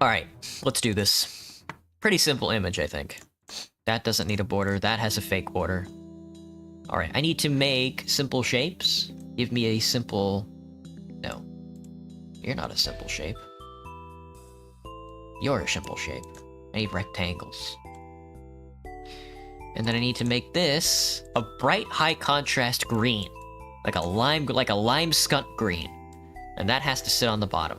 Alright, let's do this. Pretty simple image, I think. That doesn't need a border, that has a fake border. Alright, I need to make simple shapes. Give me a simple... No. You're not a simple shape. You're a simple shape. I need rectangles. And then I need to make this a bright high contrast green. Like a lime skunk green. And that has to sit on the bottom.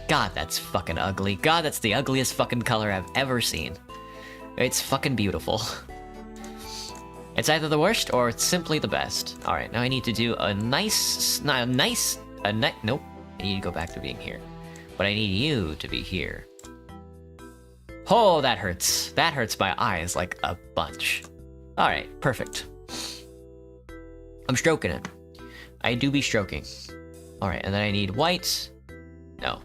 God, that's fucking ugly. God, that's the ugliest fucking color I've ever seen. It's fucking beautiful. It's either the worst or it's simply the best. Alright, now I need to do a nice... Nope. I need to go back to being here. But I need you to be here. Oh, that hurts. That hurts my eyes like a bunch. Alright, perfect. I'm stroking it. I do be stroking. Alright, and then I need white. No.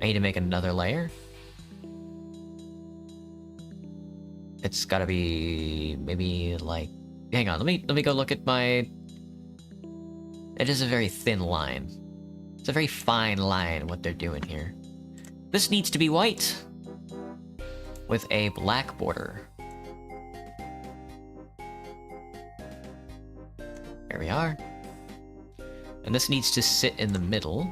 I need to make another layer. It's gotta be maybe like... Hang on, let me go look at my... It is a very thin line. It's a very fine line what they're doing here. This needs to be white. With a black border. There we are. And this needs to sit in the middle.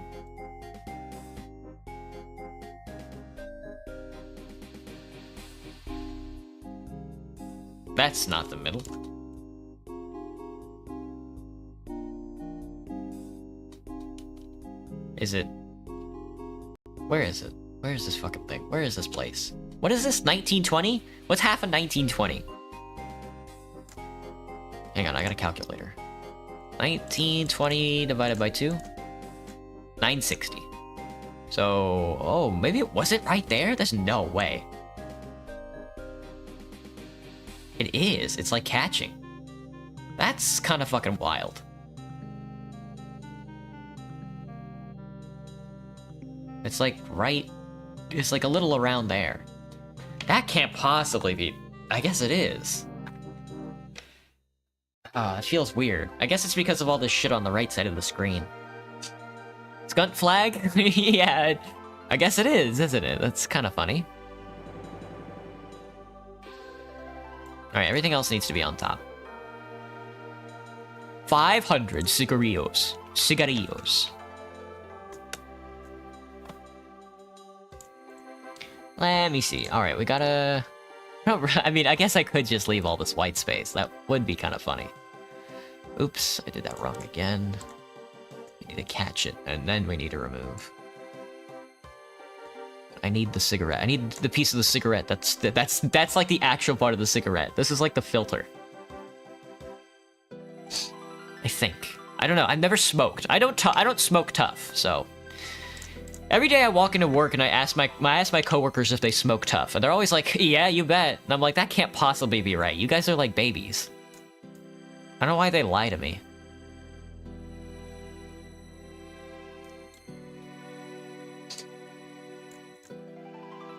That's not the middle. Is it? Where is it? Where is this fucking thing? Where is this place? What is this? 1920? What's half of 1920? Hang on, I got a calculator. 1920 divided by 2? 960. So, oh, maybe it wasn't right there? There's no way. It is. It's like catching. That's kind of fucking wild. It's like right... It's like a little around there. That can't possibly be... I guess it is. Oh, it feels weird. I guess it's because of all this shit on the right side of the screen. Skunt flag? Yeah, I guess it is, isn't it? That's kind of funny. Alright, everything else needs to be on top. 500 cigarillos. Cigarillos. Let me see. Alright, we gotta... I mean, I guess I could just leave all this white space. That would be kind of funny. Oops, I did that wrong again. We need to catch it, and then we need to remove. I need the cigarette. I need the piece of the cigarette. That's like the actual part of the cigarette. This is like the filter. I think. I don't know. I've never smoked. I don't smoke tough, so... Every day I walk into work and I ask my coworkers if they smoke tough, and they're always like, "Yeah, you bet." And I'm like, that can't possibly be right. You guys are like babies. I don't know why they lie to me.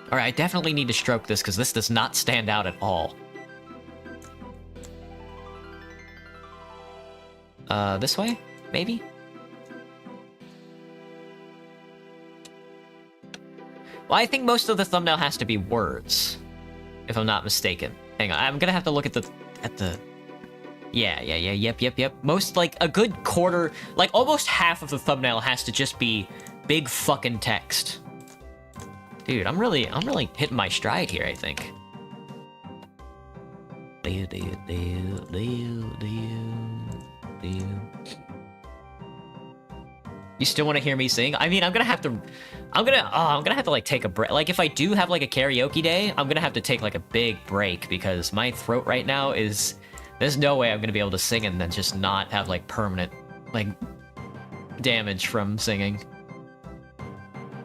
Alright, I definitely need to stroke this because this does not stand out at all. This way? Maybe? Well, I think most of the thumbnail has to be words, if I'm not mistaken. Hang on, I'm gonna have to look at the... Yep. Most, like, a good quarter, like, almost half of the thumbnail has to just be big fucking text. Dude, I'm really hitting my stride here, I think. You still want to hear me sing? I mean, I'm gonna have to like take a break. Like if I do have like a karaoke day, I'm gonna have to take like a big break because my throat right now is, there's no way I'm gonna be able to sing and then just not have like permanent like damage from singing.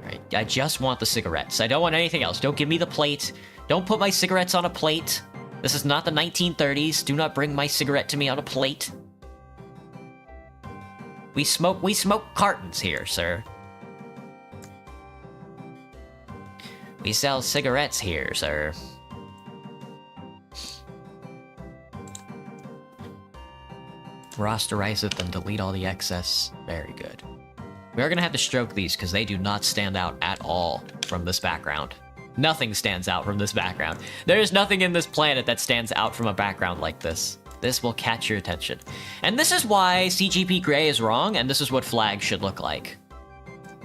Alright, I just want the cigarettes. I don't want anything else. Don't give me the plate. Don't put my cigarettes on a plate. This is not the 1930s. Do not bring my cigarette to me on a plate. We smoke cartons here, sir. We sell cigarettes here, sir. Rasterize it, then delete all the excess. Very good. We are gonna have to stroke these because they do not stand out at all from this background. Nothing stands out from this background. There is nothing in this planet that stands out from a background like this. This will catch your attention. And this is why CGP Grey is wrong, and this is what flags should look like.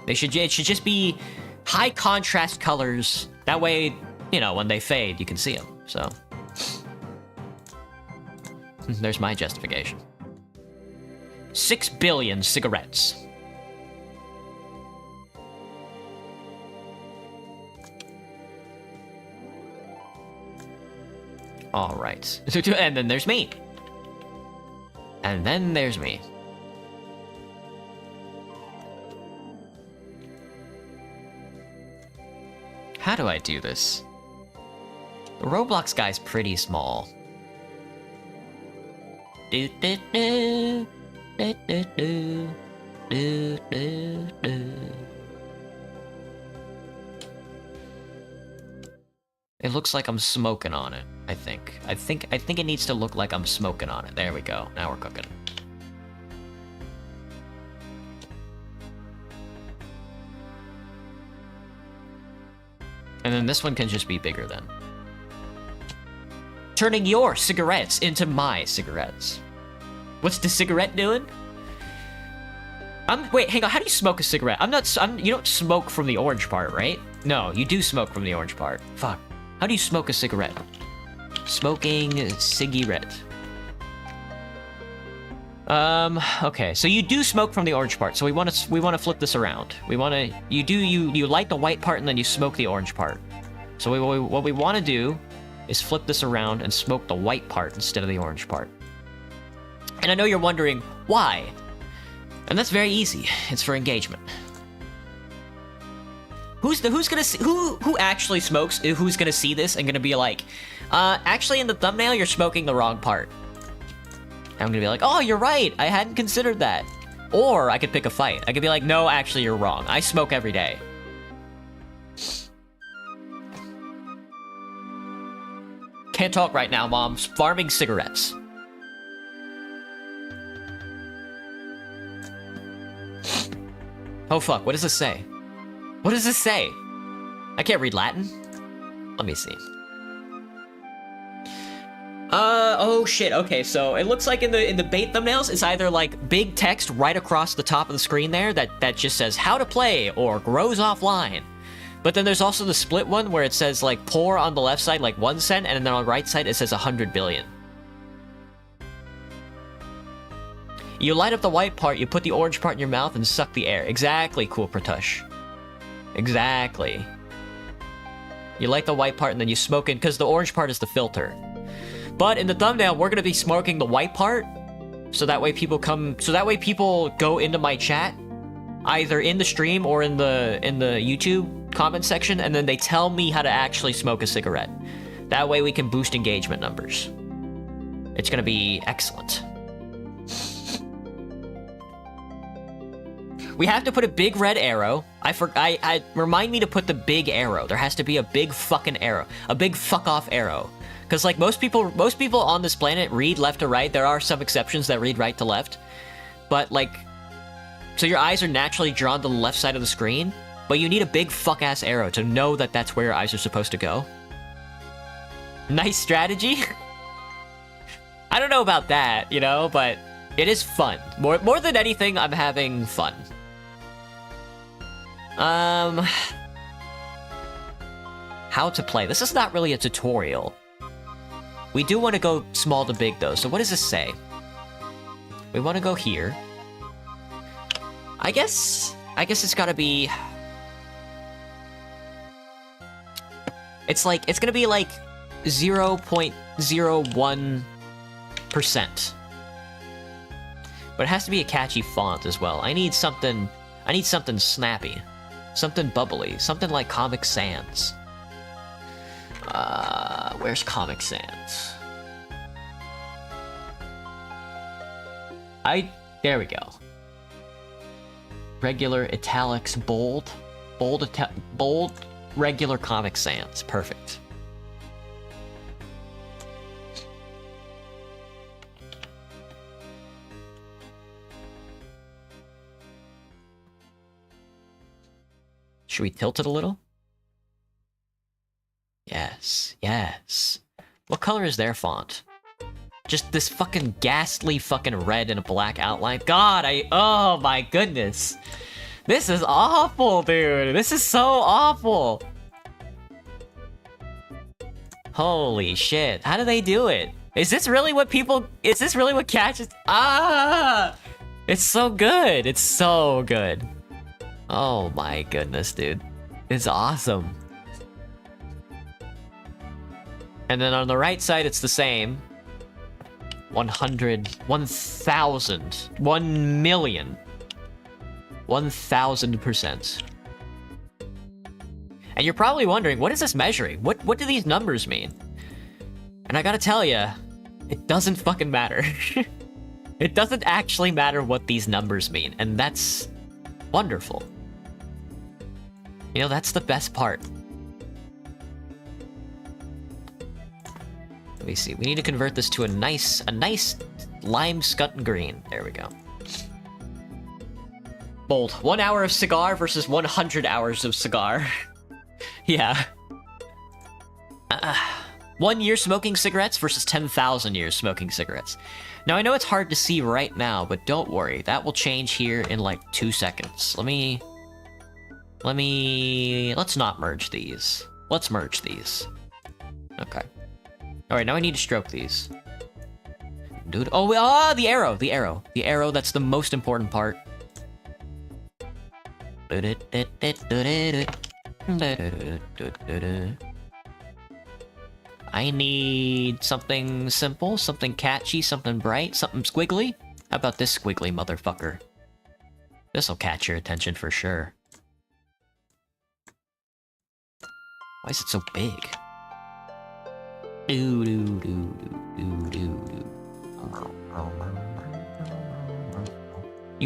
It should just be high contrast colors. That way, you know, when they fade, you can see them. So, there's my justification. 6 billion cigarettes. All right. And then there's me. And then there's me. How do I do this? The Roblox guy's pretty small. Do do do do do do do do do. It looks like I'm smoking on it, I think. I think it needs to look like I'm smoking on it. There we go. Now we're cooking. And then this one can just be bigger then. Turning your cigarettes into my cigarettes. What's the cigarette doing? Wait, hang on. How do you smoke a cigarette? You don't smoke from the orange part, right? No, you do smoke from the orange part. Fuck. How do you smoke a cigarette? Smoking a cigarette. Okay, so you do smoke from the orange part. So we want to flip this around. You light the white part and then you smoke the orange part. So what we want to do is flip this around and smoke the white part instead of the orange part. And I know you're wondering why. And that's very easy. It's for engagement. Who's gonna see, who actually smokes? Who's gonna see this and gonna be like, actually in the thumbnail you're smoking the wrong part. And I'm gonna be like, oh, you're right. I hadn't considered that. Or I could pick a fight. I could be like, no, actually you're wrong. I smoke every day. Can't talk right now, Mom. Farming cigarettes. Oh fuck, what does this say? What does this say? I can't read Latin. Let me see. Oh shit, okay, so it looks like in the bait thumbnails, it's either like big text right across the top of the screen there that just says how to play or grows offline. But then there's also the split one where it says like poor on the left side, like 1 cent, and then on the right side it says 100 billion. You light up the white part, you put the orange part in your mouth and suck the air. Exactly, Cool Pratush. Exactly. You light the white part and then you smoke it, because the orange part is the filter. But in the thumbnail, we're gonna be smoking the white part, so that way people go into my chat, either in the stream or in the YouTube comment section, and then they tell me how to actually smoke a cigarette. That way we can boost engagement numbers. It's gonna be excellent. We have to put a big red arrow. I remind me to put the big arrow. There has to be a big fucking arrow. A big fuck off arrow. Because like most people on this planet read left to right. There are some exceptions that read right to left. But like, so your eyes are naturally drawn to the left side of the screen, but you need a big fuck ass arrow to know that that's where your eyes are supposed to go. Nice strategy. I don't know about that, you know, but it is fun. More than anything, I'm having fun. how to play. This is not really a tutorial. We do want to go small to big, though. So what does this say? We want to go here. I guess it's gotta be... It's gonna be like 0.01%. But it has to be a catchy font as well. I need something snappy. Something bubbly. Something like Comic Sans. Where's Comic Sans? There we go. Regular, italics, bold. Bold, regular Comic Sans. Perfect. Should we tilt it a little? Yes, yes. What color is their font? Just this fucking ghastly fucking red and a black outline. God, oh my goodness. This is awful, dude. This is so awful. Holy shit. How do they do it? Is this really what catches? Ah! It's so good. It's so good. Oh my goodness, dude. It's awesome. And then on the right side, it's the same. 100, 1,000, 1 million. 1,000%. And you're probably wondering, what is this measuring? What do these numbers mean? And I gotta tell ya, it doesn't fucking matter. It doesn't actually matter what these numbers mean, and that's wonderful. You know, that's the best part. Let me see. We need to convert this to a nice lime scutton green. There we go. Bold. 1 hour of cigar versus 100 hours of cigar. Yeah. 1 year smoking cigarettes versus 10,000 years smoking cigarettes. Now, I know it's hard to see right now, but don't worry. That will change here in like 2 seconds. Let's not merge these. Let's merge these. Okay. Alright, now I need to stroke these. Dude, oh, the arrow, the arrow. The arrow, that's the most important part. I need something simple, something catchy, something bright, something squiggly. How about this squiggly motherfucker? This'll catch your attention for sure. Why is it so big? You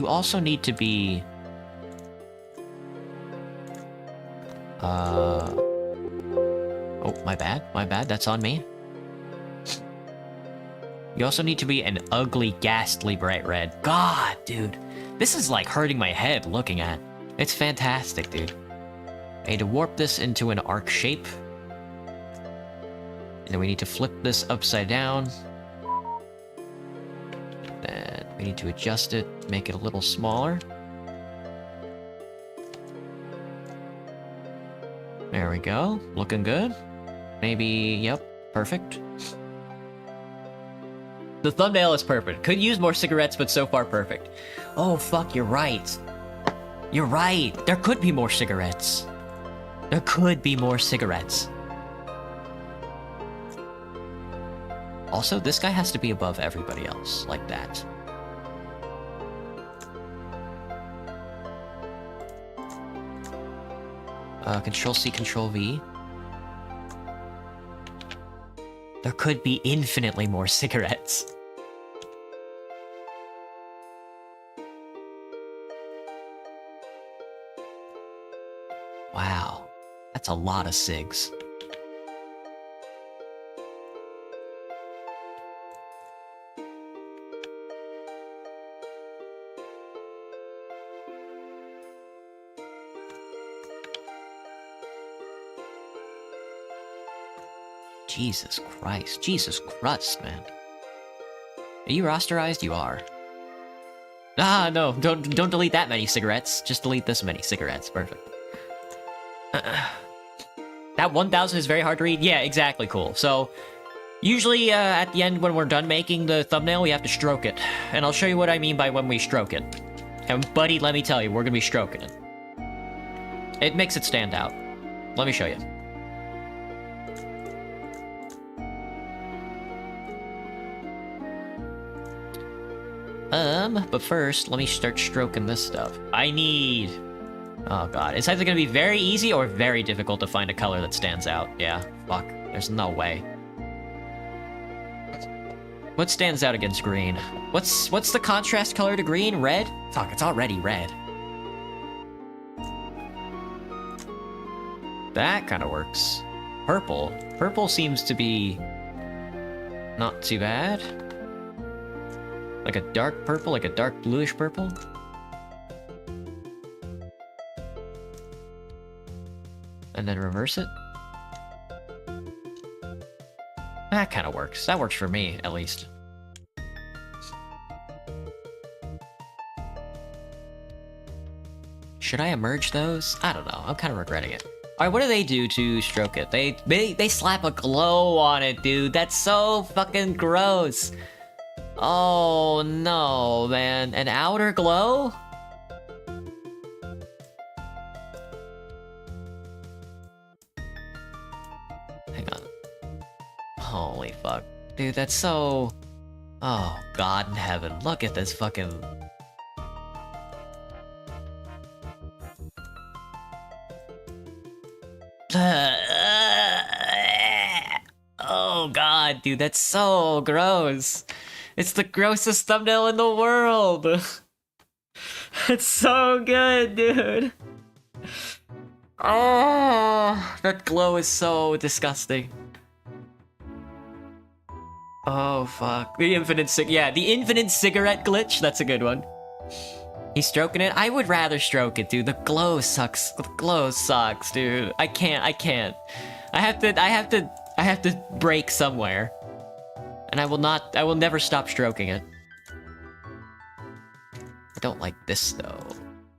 also need to be... Oh, my bad, that's on me. You also need to be an ugly, ghastly bright red. God, dude. This is like hurting my head looking at. It's fantastic, dude. I need to warp this into an arc shape. And then we need to flip this upside down. Then we need to adjust it, make it a little smaller. There we go. Looking good. Maybe, yep, perfect. The thumbnail is perfect. Could use more cigarettes, but so far perfect. Oh, fuck, you're right. You're right. There could be more cigarettes. There could be more cigarettes. Also, this guy has to be above everybody else, like that. Control-C, Control-V. There could be infinitely more cigarettes. Wow. That's a lot of cigs. Jesus Christ. Jesus Christ, man. Are you rosterized? You are. Ah, no. Don't delete that many cigarettes. Just delete this many cigarettes. Perfect. That 1000 is very hard to read? Yeah, exactly, cool. So, usually at the end when we're done making the thumbnail, we have to stroke it. And I'll show you what I mean by when we stroke it. And buddy, let me tell you, we're gonna be stroking it. It makes it stand out. Let me show you. But first, let me start stroking this stuff. I need... Oh god, it's either gonna be very easy or very difficult to find a color that stands out. Yeah, fuck. There's no way. What stands out against green? What's the contrast color to green? Red? Fuck, it's already red. That kind of works. Purple. Purple seems to be... not too bad. Like a dark purple, like a dark bluish purple. And then reverse it. That kind of works. That works for me, at least. Should I emerge those? I don't know. I'm kind of regretting it. Alright, what do they do to stroke it? They slap a glow on it, dude. That's so fucking gross. Oh no, man. An outer glow? Hang on. Holy fuck. Dude, that's so... Oh, God in heaven. Look at this fucking... Oh god, dude, that's so gross. It's the grossest thumbnail in the world. It's so good, dude. Oh, that glow is so disgusting. Oh fuck. The infinite cigarette glitch, that's a good one. He's stroking it? I would rather stroke it, dude. The glow sucks. The glow sucks, dude. I can't. I have to break somewhere. And I will never stop stroking it. I don't like this though.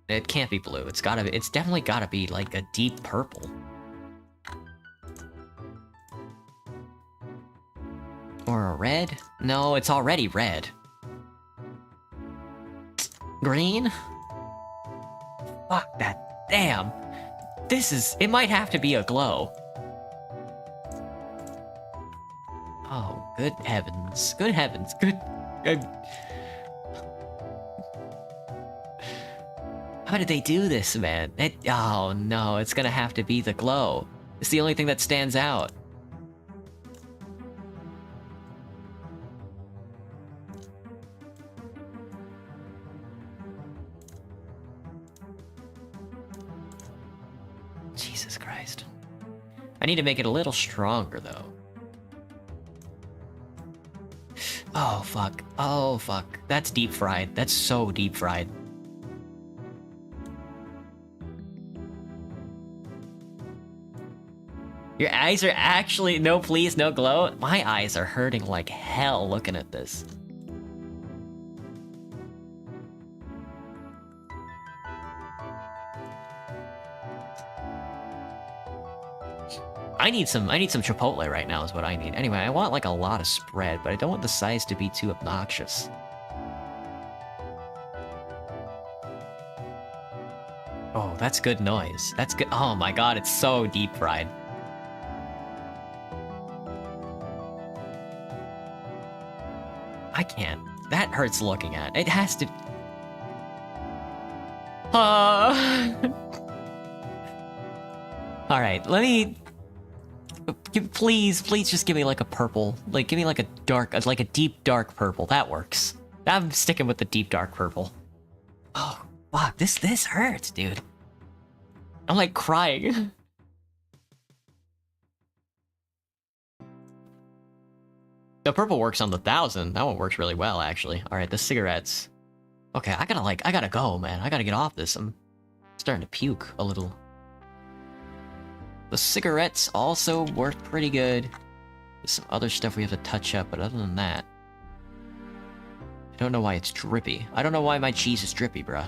It can't be blue. It's definitely gotta be like a deep purple. Or a red? No, it's already red. Green? Fuck that. Damn. It might have to be a glow. Oh, good heavens. Good heavens. How did they do this, man? Oh no, it's gonna have to be the glow. It's the only thing that stands out. Jesus Christ. I need to make it a little stronger, though. Oh, fuck. Oh, fuck. That's deep fried. That's so deep fried. Your eyes are actually... No, please, no glow. My eyes are hurting like hell looking at this. I need some Chipotle right now is what I need. Anyway, I want like a lot of spread, but I don't want the size to be too obnoxious. Oh, that's good noise. That's good. Oh my god, it's so deep fried. I can't. That hurts looking at. It has to... Alright, let me... Please just give me like a purple. Like, give me like a deep dark purple. That works. I'm sticking with the deep dark purple. Oh, fuck. This hurts, dude. I'm like crying. The purple works on the 1000. That one works really well, actually. Alright, the cigarettes. Okay, I gotta go, man. I gotta get off this. I'm starting to puke a little. The cigarettes also work pretty good. There's some other stuff we have to touch up, but other than that... I don't know why it's drippy. I don't know why my cheese is drippy, bruh.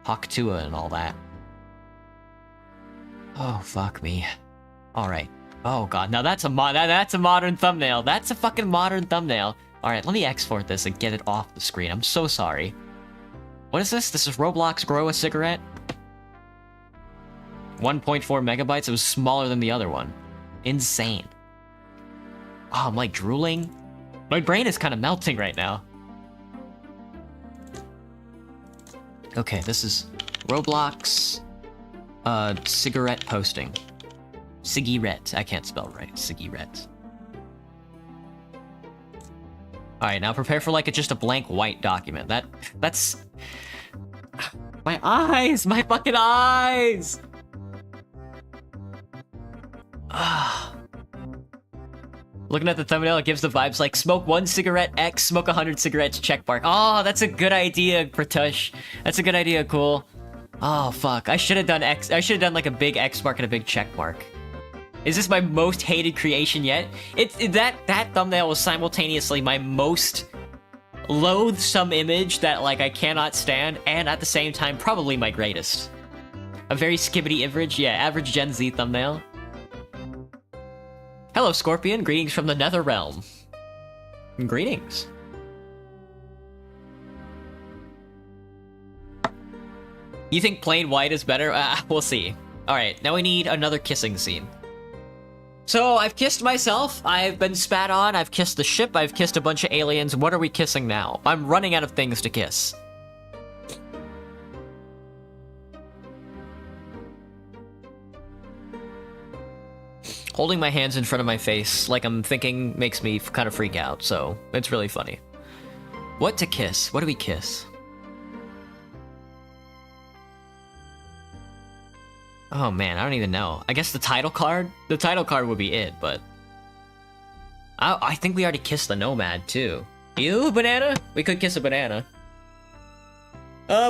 Hawk Tua and all that. Oh, fuck me. Alright. Oh god, now that's a modern thumbnail. That's a fucking modern thumbnail. Alright, let me export this and get it off the screen. I'm so sorry. What is this? This is Roblox Grow a Cigarette? 1.4 megabytes? It was smaller than the other one. Insane. Oh, I'm like drooling. My brain is kind of melting right now. Okay, this is Roblox cigarette posting. Cigarette. I can't spell right. Cigarette. Alright, now prepare for like just a blank white document. That's... My eyes! My fucking eyes! Looking at the thumbnail, it gives the vibes like smoke 1 cigarette X, smoke 100 cigarettes check mark. Oh, that's a good idea, Pratush. That's a good idea, cool. Oh, fuck. I should have done X. I should have done like a big X mark and a big check mark. Is this my most hated creation yet? That thumbnail was simultaneously my most loathsome image that like I cannot stand, and at the same time probably my greatest. A very skibbity average, yeah, average Gen Z thumbnail. Hello, Scorpion. Greetings from the Nether Realm. Greetings. You think plain white is better? We'll see. Alright, now we need another kissing scene. So, I've kissed myself, I've been spat on, I've kissed the ship, I've kissed a bunch of aliens. What are we kissing now? I'm running out of things to kiss. Holding my hands in front of my face like I'm thinking makes me kind of freak out, so it's really funny. What to kiss? What do we kiss? Oh man, I don't even know. I guess the title card? The title card would be it, but... I think we already kissed the Nomad, too. Ew, banana? We could kiss a banana.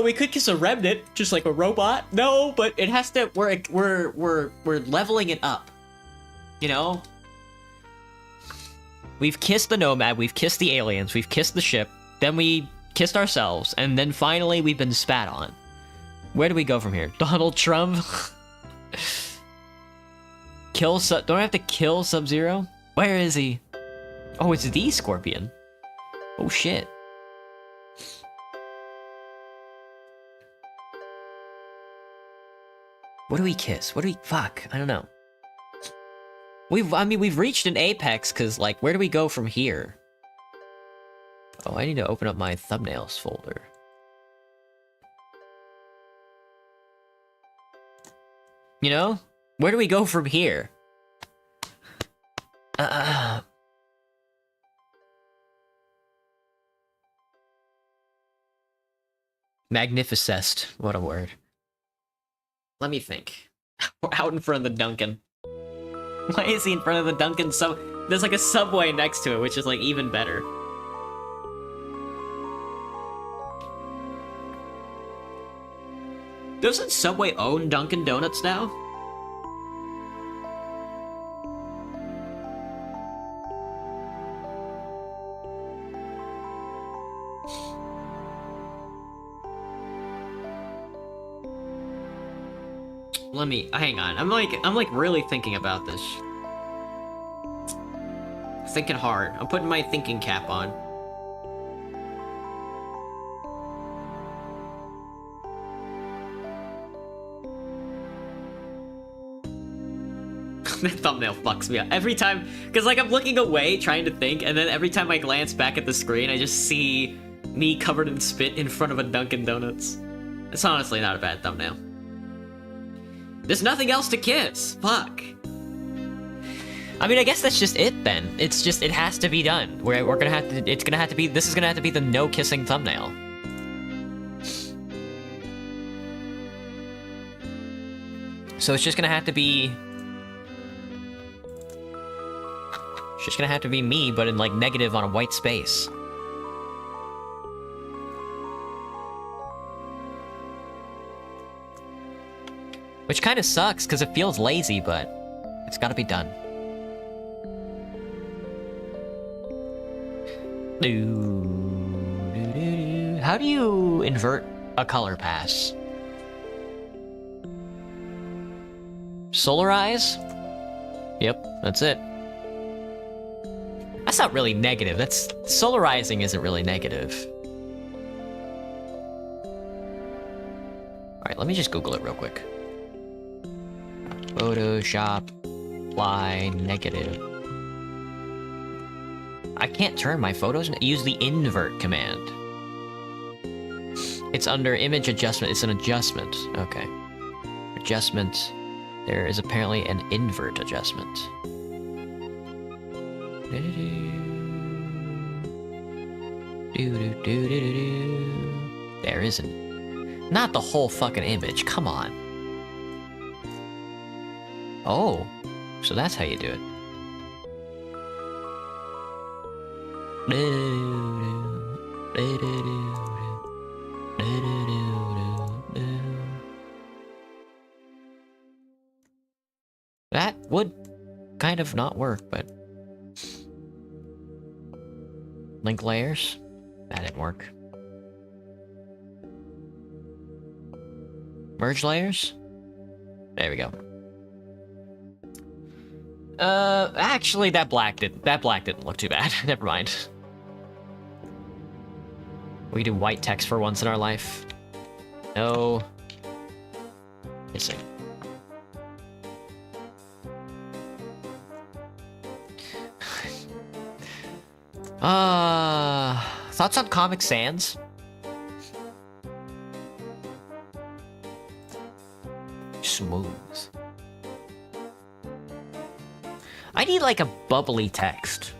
We could kiss a remnant, just like a robot. No, but it has to... We're leveling it up. You know? We've kissed the Nomad, we've kissed the aliens, we've kissed the ship, then we kissed ourselves, and then finally we've been spat on. Where do we go from here? Donald Trump? Don't I have to kill Sub-Zero? Where is he? Oh, it's the Scorpion. Oh shit. What do we kiss? What do we... Fuck, I don't know. We've reached an apex, cause like, where do we go from here? Oh, I need to open up my thumbnails folder. You know? Where do we go from here? Magnificest. What a word. Let me think. We're out in front of the Duncan. Why is he in front of the Duncan? There's like a subway next to it, which is like even better. Doesn't Subway own Dunkin' Donuts now? Let me hang on. I'm like really thinking about this. Thinking hard. I'm putting my thinking cap on. That thumbnail fucks me up every time, because like I'm looking away trying to think, and then every time I glance back at the screen I just see me covered in spit in front of a Dunkin' Donuts. It's honestly not a bad thumbnail. There's nothing else to kiss. Fuck. I mean, I guess that's just it then. It's just, it has to be done. We're gonna have to, this is gonna have to be the no kissing thumbnail. So it's just gonna have to be... It's just gonna have to be me, but in like negative on a white space. Which kind of sucks, because it feels lazy, but it's gotta be done. How do you invert a color pass? Solarize? Yep, that's it. That's not really negative. That's solarizing isn't really negative. Alright, let me just Google it real quick. Photoshop apply negative. I can't turn my photos. Use the invert command. It's under image adjustment. It's an adjustment. Okay. Adjustment. There is apparently an invert adjustment. There isn't. Not the whole fucking image. Come on. Oh. So that's how you do it. That would kind of not work, but... Link layers? That didn't work. Merge layers? There we go. Actually, that black didn't look too bad. Never mind. We do white text for once in our life. No. Missing. Thoughts on Comic Sans? Smooth. I need like a bubbly text.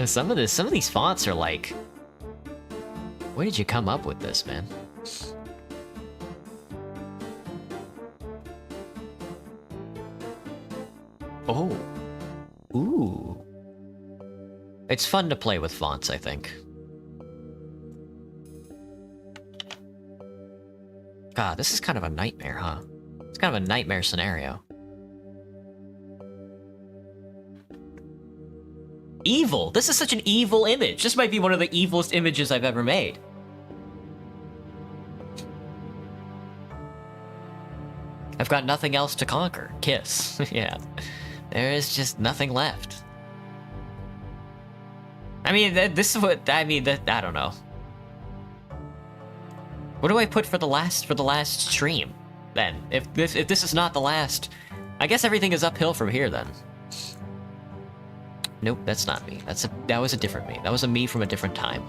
Some of these fonts are like, where did you come up with this, man? Oh. Ooh. It's fun to play with fonts, I think. God, this is kind of a nightmare, huh? It's kind of a nightmare scenario. Evil! This is such an evil image! This might be one of the evilest images I've ever made. I've got nothing else to conquer. Kiss. Yeah. There is just nothing left. I mean, this is what... I mean, I don't know. What do I put for the last stream, then? If this is not the last... I guess everything is uphill from here, then. Nope, that's not me. That was a different me. That was a me from a different time.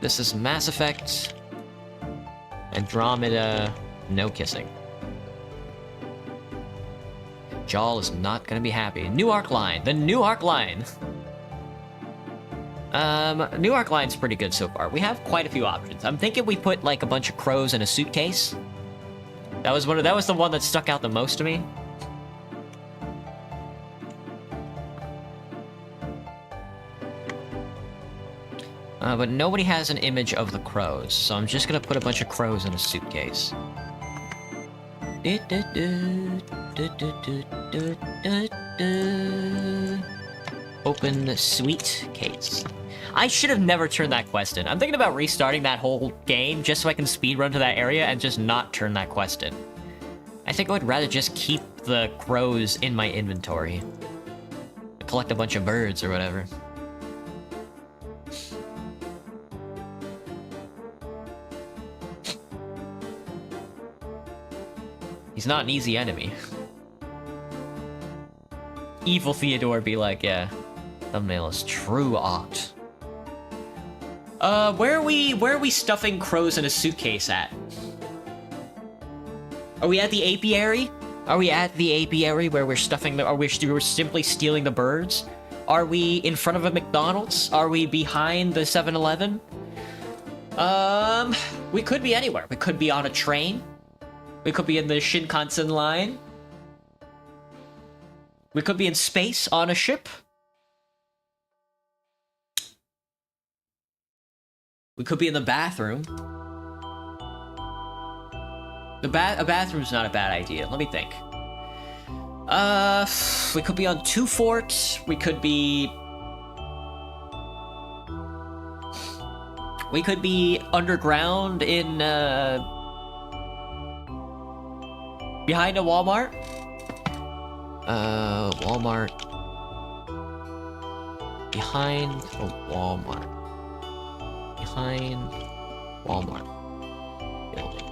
This is Mass Effect. Andromeda. No kissing. Jaal is not gonna be happy. New arc line. The new arc line. New arc line's pretty good so far. We have quite a few options. I'm thinking we put like a bunch of crows in a suitcase. That was the one that stuck out the most to me. But nobody has an image of the crows, so I'm just gonna put a bunch of crows in a suitcase. Open the sweet case. I should have never turned that quest in. I'm thinking about restarting that whole game just so I can speedrun to that area and just not turn that quest in. I think I would rather just keep the crows in my inventory. Collect a bunch of birds or whatever. He's not an easy enemy. Evil Theodore be like, yeah. Thumbnail is true art. Where are we stuffing crows in a suitcase at? Are we at the apiary? Are we at the apiary where we're stuffing the... we're simply stealing the birds? Are we in front of a McDonald's? Are we behind the 7-Eleven? We could be anywhere. We could be on a train. We could be in the Shinkansen line. We could be in space on a ship. We could be in the bathroom. A bathroom's not a bad idea. Let me think. We could be on Two Fort. We could be underground in behind a Walmart. Walmart. Behind a Walmart. Behind Walmart building.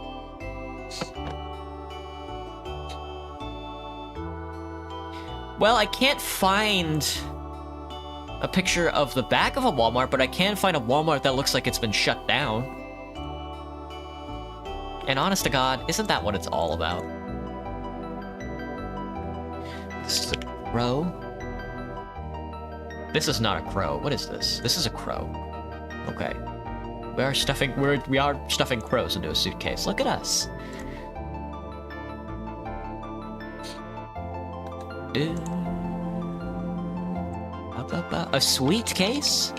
Well, I can't find a picture of the back of a Walmart, but I can find a Walmart that looks like it's been shut down. And honest to God, isn't that what it's all about? This is a crow. This is not a crow. What is this? This is a crow. Okay. We are stuffing crows into a suitcase. Look at us. A sweet case?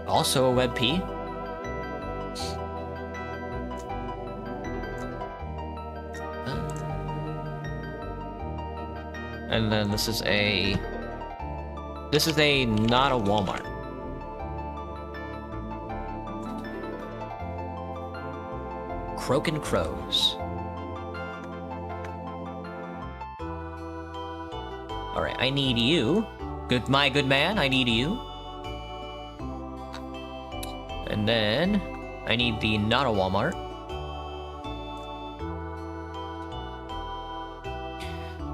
Also a WebP? And then this is not a Walmart. Croaking Crows. Alright, I need you. My good man, I need you. And then I need the not a Walmart.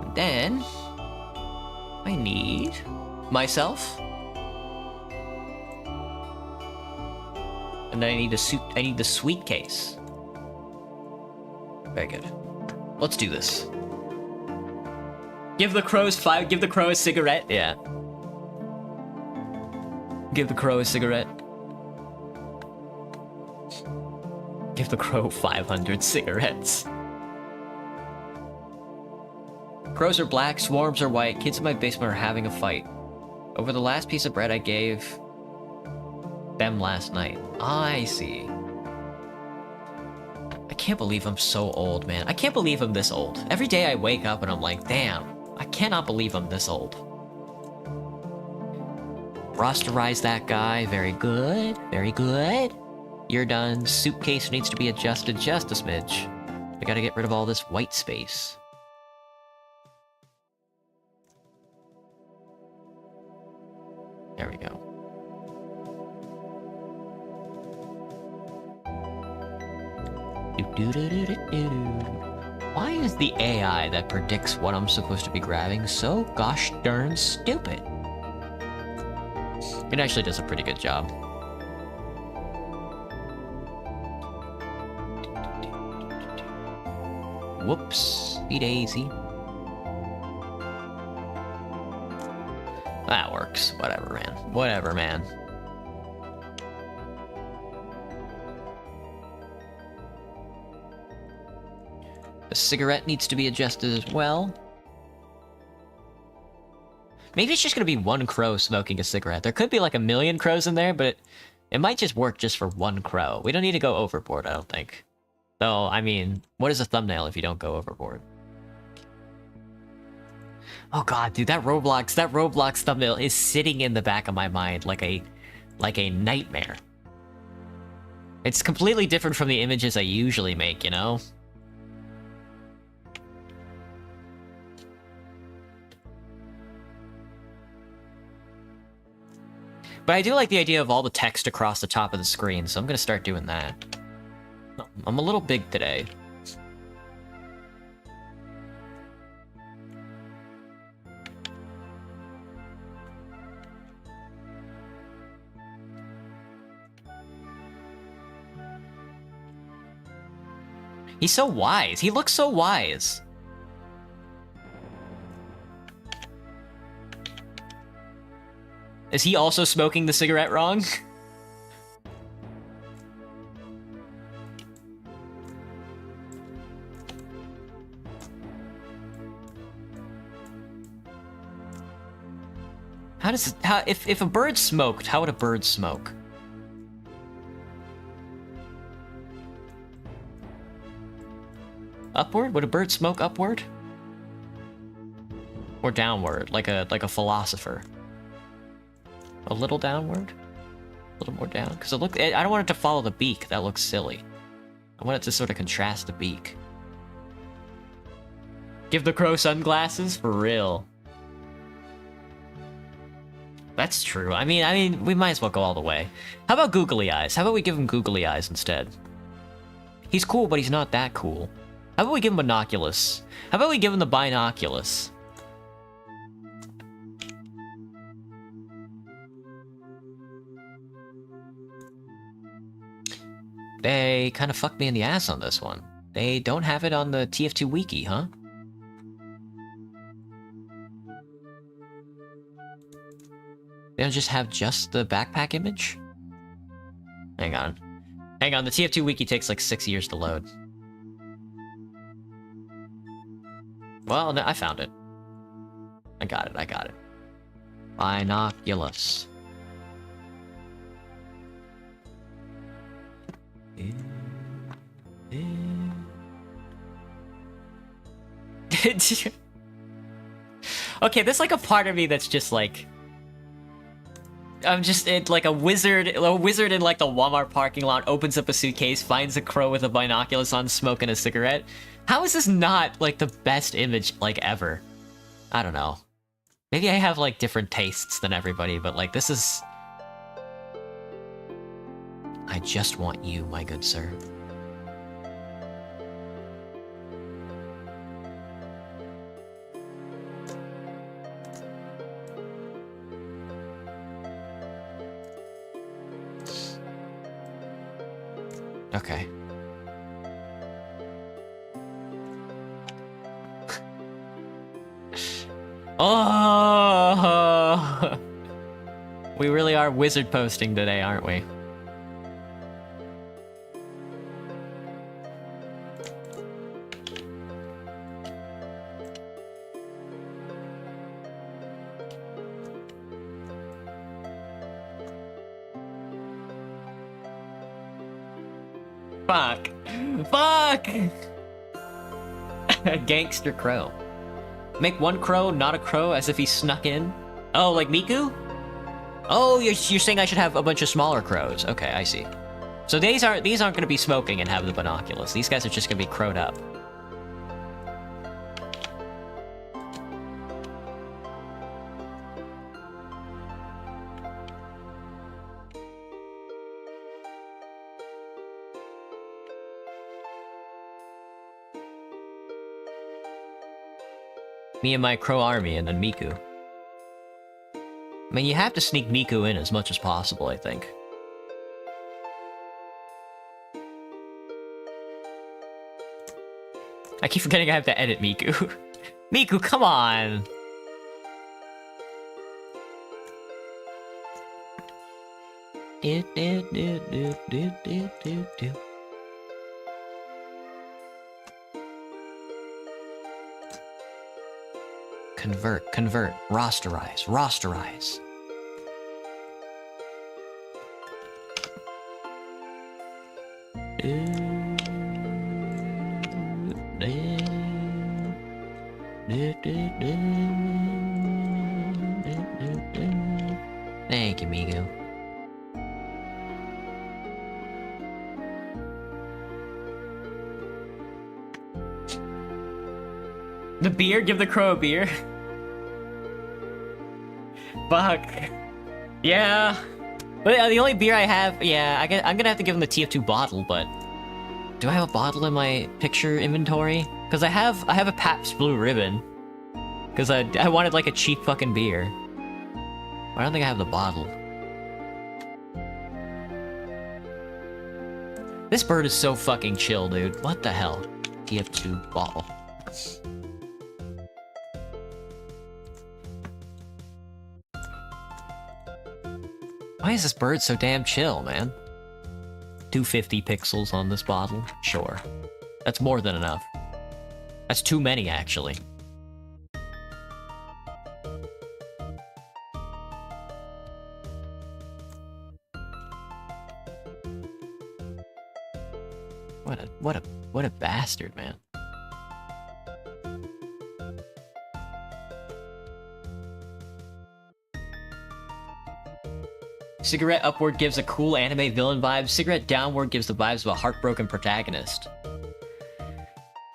And then I need myself. And then I need the sweet case. Very good. Let's do this. Give the crow a cigarette. Yeah. Give the crow a cigarette. Give the crow 500 cigarettes. Crows are black, swarms are white. Kids in my basement are having a fight over the last piece of bread I gave them last night. I see. I can't believe I'm so old, man. I can't believe I'm this old. Every day I wake up and I'm like, damn, I cannot believe I'm this old. Rosterize that guy. Very good. Very good. You're done. Suitcase needs to be adjusted just a smidge. I gotta get rid of all this white space. There we go. Why is the AI that predicts what I'm supposed to be grabbing so gosh darn stupid? It actually does a pretty good job. Whoops-y-daisy. That works. Whatever, man. Whatever, man. The cigarette needs to be adjusted as well. Maybe it's just gonna be one crow smoking a cigarette. There could be like a million crows in there, but it might just work just for one crow. We don't need to go overboard, I don't think. Though, I mean, what is a thumbnail if you don't go overboard? Oh god, dude, that Roblox thumbnail is sitting in the back of my mind like a nightmare. It's completely different from the images I usually make, you know? But I do like the idea of all the text across the top of the screen, so I'm gonna start doing that. I'm a little big today. He's so wise. He looks so wise. Is he also smoking the cigarette wrong? How does if a bird smoked, how would a bird smoke? Upward? Would a bird smoke upward? Or downward, like a philosopher? A little downward? A little more down? Because I don't want it to follow the beak. That looks silly. I want it to sort of contrast the beak. Give the crow sunglasses? For real. That's true. I mean, we might as well go all the way. How about googly eyes? How about we give him googly eyes instead? He's cool, but he's not that cool. How about we give him binoculus? How about we give him the binoculus? They kind of fucked me in the ass on this one. They don't have it on the TF2 wiki, huh? They don't just have just the backpack image? Hang on. Hang on, the TF2 wiki takes like 6 years to load. Well, no, I found it. I got it. Binoculus. Okay, there's like a part of me that's just like... I'm just like a wizard in like the Walmart parking lot opens up a suitcase, finds a crow with a binoculus on, smoking a cigarette. How is this not like the best image like ever? I don't know. Maybe I have like different tastes than everybody, but like this is... I just want you, my good sir. Okay. Oh! We really are wizard posting today, aren't we? Fuck. Fuck! A gangster crow. Make one crow not a crow as if he snuck in? Oh, like Miku? Oh, you're saying I should have a bunch of smaller crows. Okay, I see. So these aren't gonna be smoking and have the binoculars. These guys are just gonna be crowed up. Me and my crow army, and then Miku. I mean, you have to sneak Miku in as much as possible, I think. I keep forgetting I have to edit Miku. Miku, come on! Convert, rasterize. Thank you, Miku. The beer? Give the crow a beer? Fuck. Yeah. But the only beer I have... Yeah, I'm gonna have to give him the TF2 bottle, but... Do I have a bottle in my picture inventory? Because I have a Pabst Blue Ribbon. Because I wanted like a cheap fucking beer. I don't think I have the bottle. This bird is so fucking chill, dude. What the hell? TF2 bottle. Why is this bird so damn chill, man? 250 pixels on this bottle? Sure. That's more than enough. That's too many, actually. What a bastard, man. Cigarette upward gives a cool anime villain vibe. Cigarette downward gives the vibes of a heartbroken protagonist.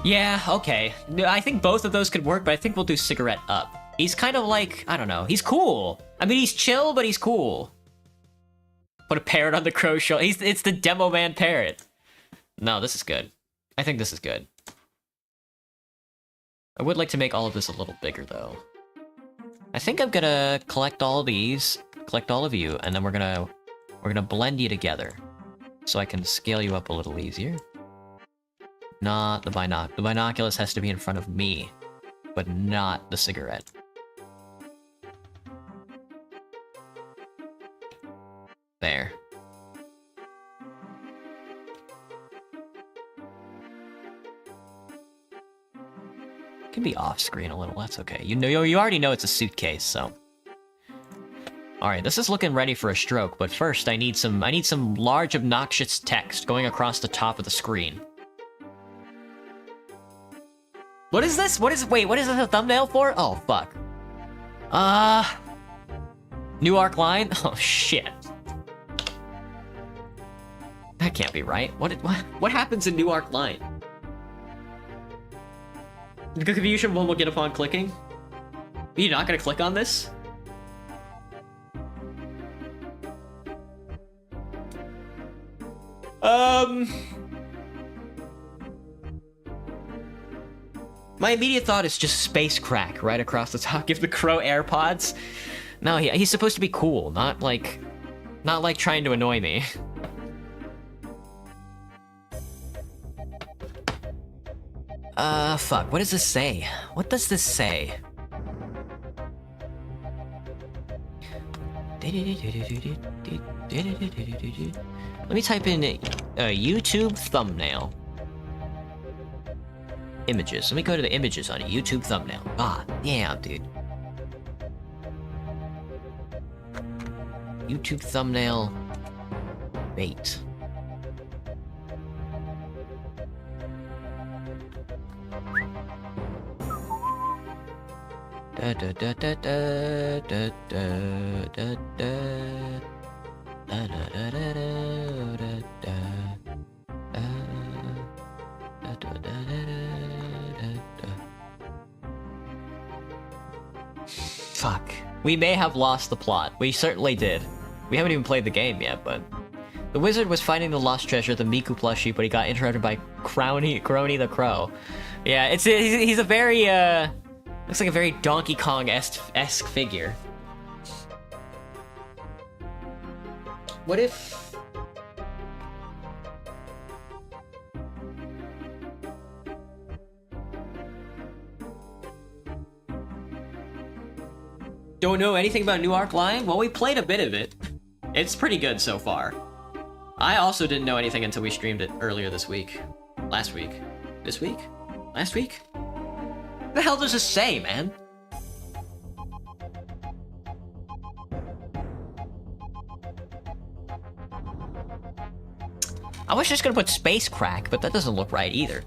Yeah, okay. I think both of those could work, but I think we'll do cigarette up. He's kind of like, I don't know, he's cool. I mean, he's chill, but he's cool. Put a parrot on the crow show. It's the demo man parrot. No, this is good. I think this is good. I would like to make all of this a little bigger, though. I think I'm gonna collect all of these, collect all of you, and then we're gonna blend you together, so I can scale you up a little easier. Not the binoc. The binoculars has to be in front of me, but not the cigarette. There. Can be off screen a little, that's okay. You already know it's a suitcase, so. Alright, this is looking ready for a stroke, but first I need some large obnoxious text going across the top of the screen. What is this? What is this a thumbnail for? Oh, fuck. New arc line? Oh, shit. That can't be right. What happens in new arc line? The confusion one will get upon clicking? Are you not gonna click on this? My immediate thought is just space crack right across the top. Give the crow AirPods. No, he's supposed to be cool, not like trying to annoy me. Fuck, what does this say? What does this say? Let me type in YouTube thumbnail. Images. Let me go to the images on a YouTube thumbnail. Ah, damn, dude. YouTube thumbnail. Bait. Da da da da da da da da da da da da da Fuck. We may have lost the plot. We certainly did. We haven't even played the game yet, but... The wizard was finding the lost treasure, the Miku plushie, but he got interrupted by Crony the Crow. Yeah, he's a very, looks like a very Donkey Kong-esque figure. What if... Don't know anything about New Arc Line? Well, we played a bit of it. It's pretty good so far. I also didn't know anything until we streamed it earlier this week. Last week. This week? Last week? What the hell does this say, man? I was just gonna put space crack, but that doesn't look right either.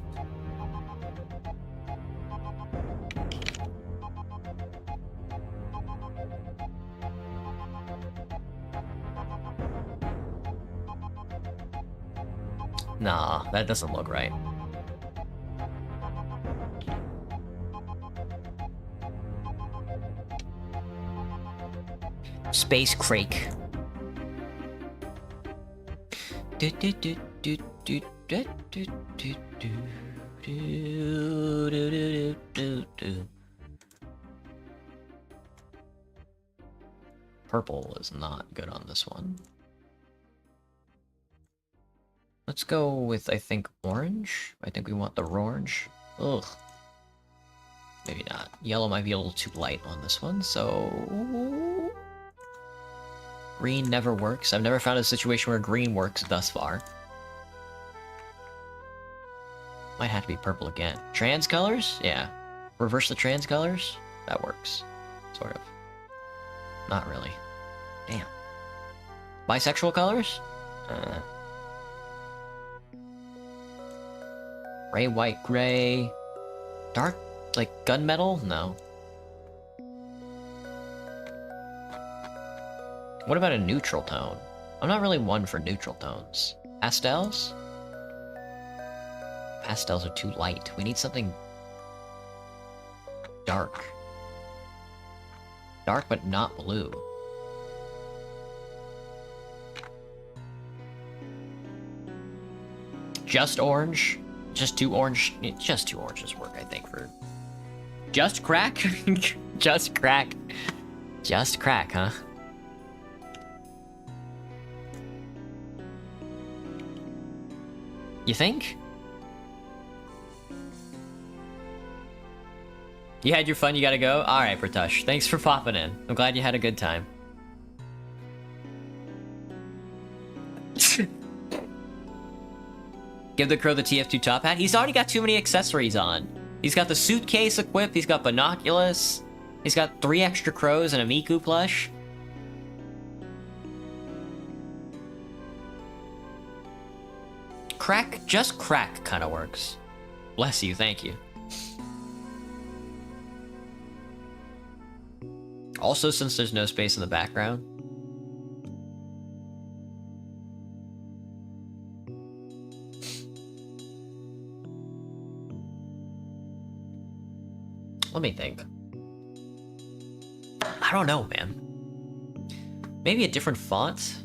Nah, that doesn't look right. Space Crake. Purple is not good on this one. Let's go with, I think, orange. I think we want the orange. Ugh. Maybe not. Yellow might be a little too light on this one, so... Green never works. I've never found a situation where green works thus far. Might have to be purple again. Trans colors? Yeah. Reverse the trans colors? That works. Sort of. Not really. Damn. Bisexual colors? Gray, white, gray. Dark, like gunmetal? No. What about a neutral tone? I'm not really one for neutral tones. Pastels? Pastels are too light. We need something dark. Dark but not blue. Just orange? Just two orange? Just two oranges work, I think, for... Just crack? Just crack. Just crack, huh? You think? You had your fun, you gotta go? Alright, Bertush. Thanks for popping in. I'm glad you had a good time. Give the crow the TF2 top hat. He's already got too many accessories on. He's got the suitcase equipped, he's got binoculars, he's got 3 extra crows and a Miku plush. Crack, just crack kinda works. Bless you, thank you. Also, since there's no space in the background. Let me think. I don't know, man. Maybe a different font?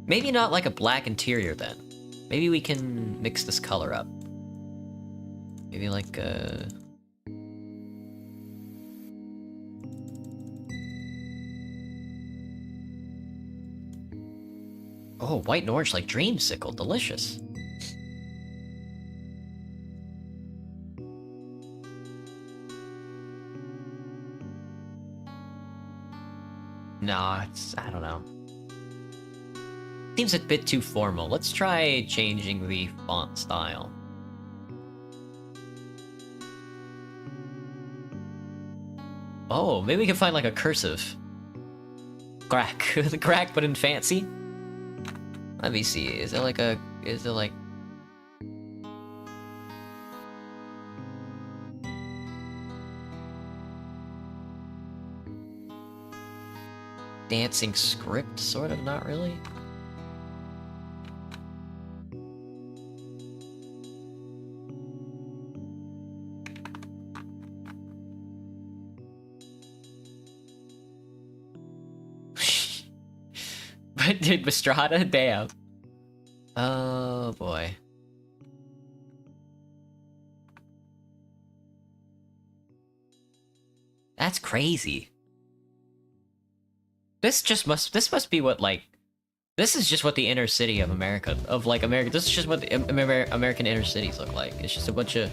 Maybe not like a black interior then. Maybe we can mix this color up. Maybe like a... Oh, white and orange like Dreamsicle, delicious. Nah, it's... I don't know. Seems a bit too formal. Let's try changing the font style. Oh, maybe we can find like a cursive. Crack. Crack, but in fancy? Let me see. Is it like a... Is it like... Dancing script, sort of, not really. But dude, Mastrada, damn. Oh boy. That's crazy. This must be what, like, this is just what the inner city of America, this is just what the American inner cities look like. It's just a bunch of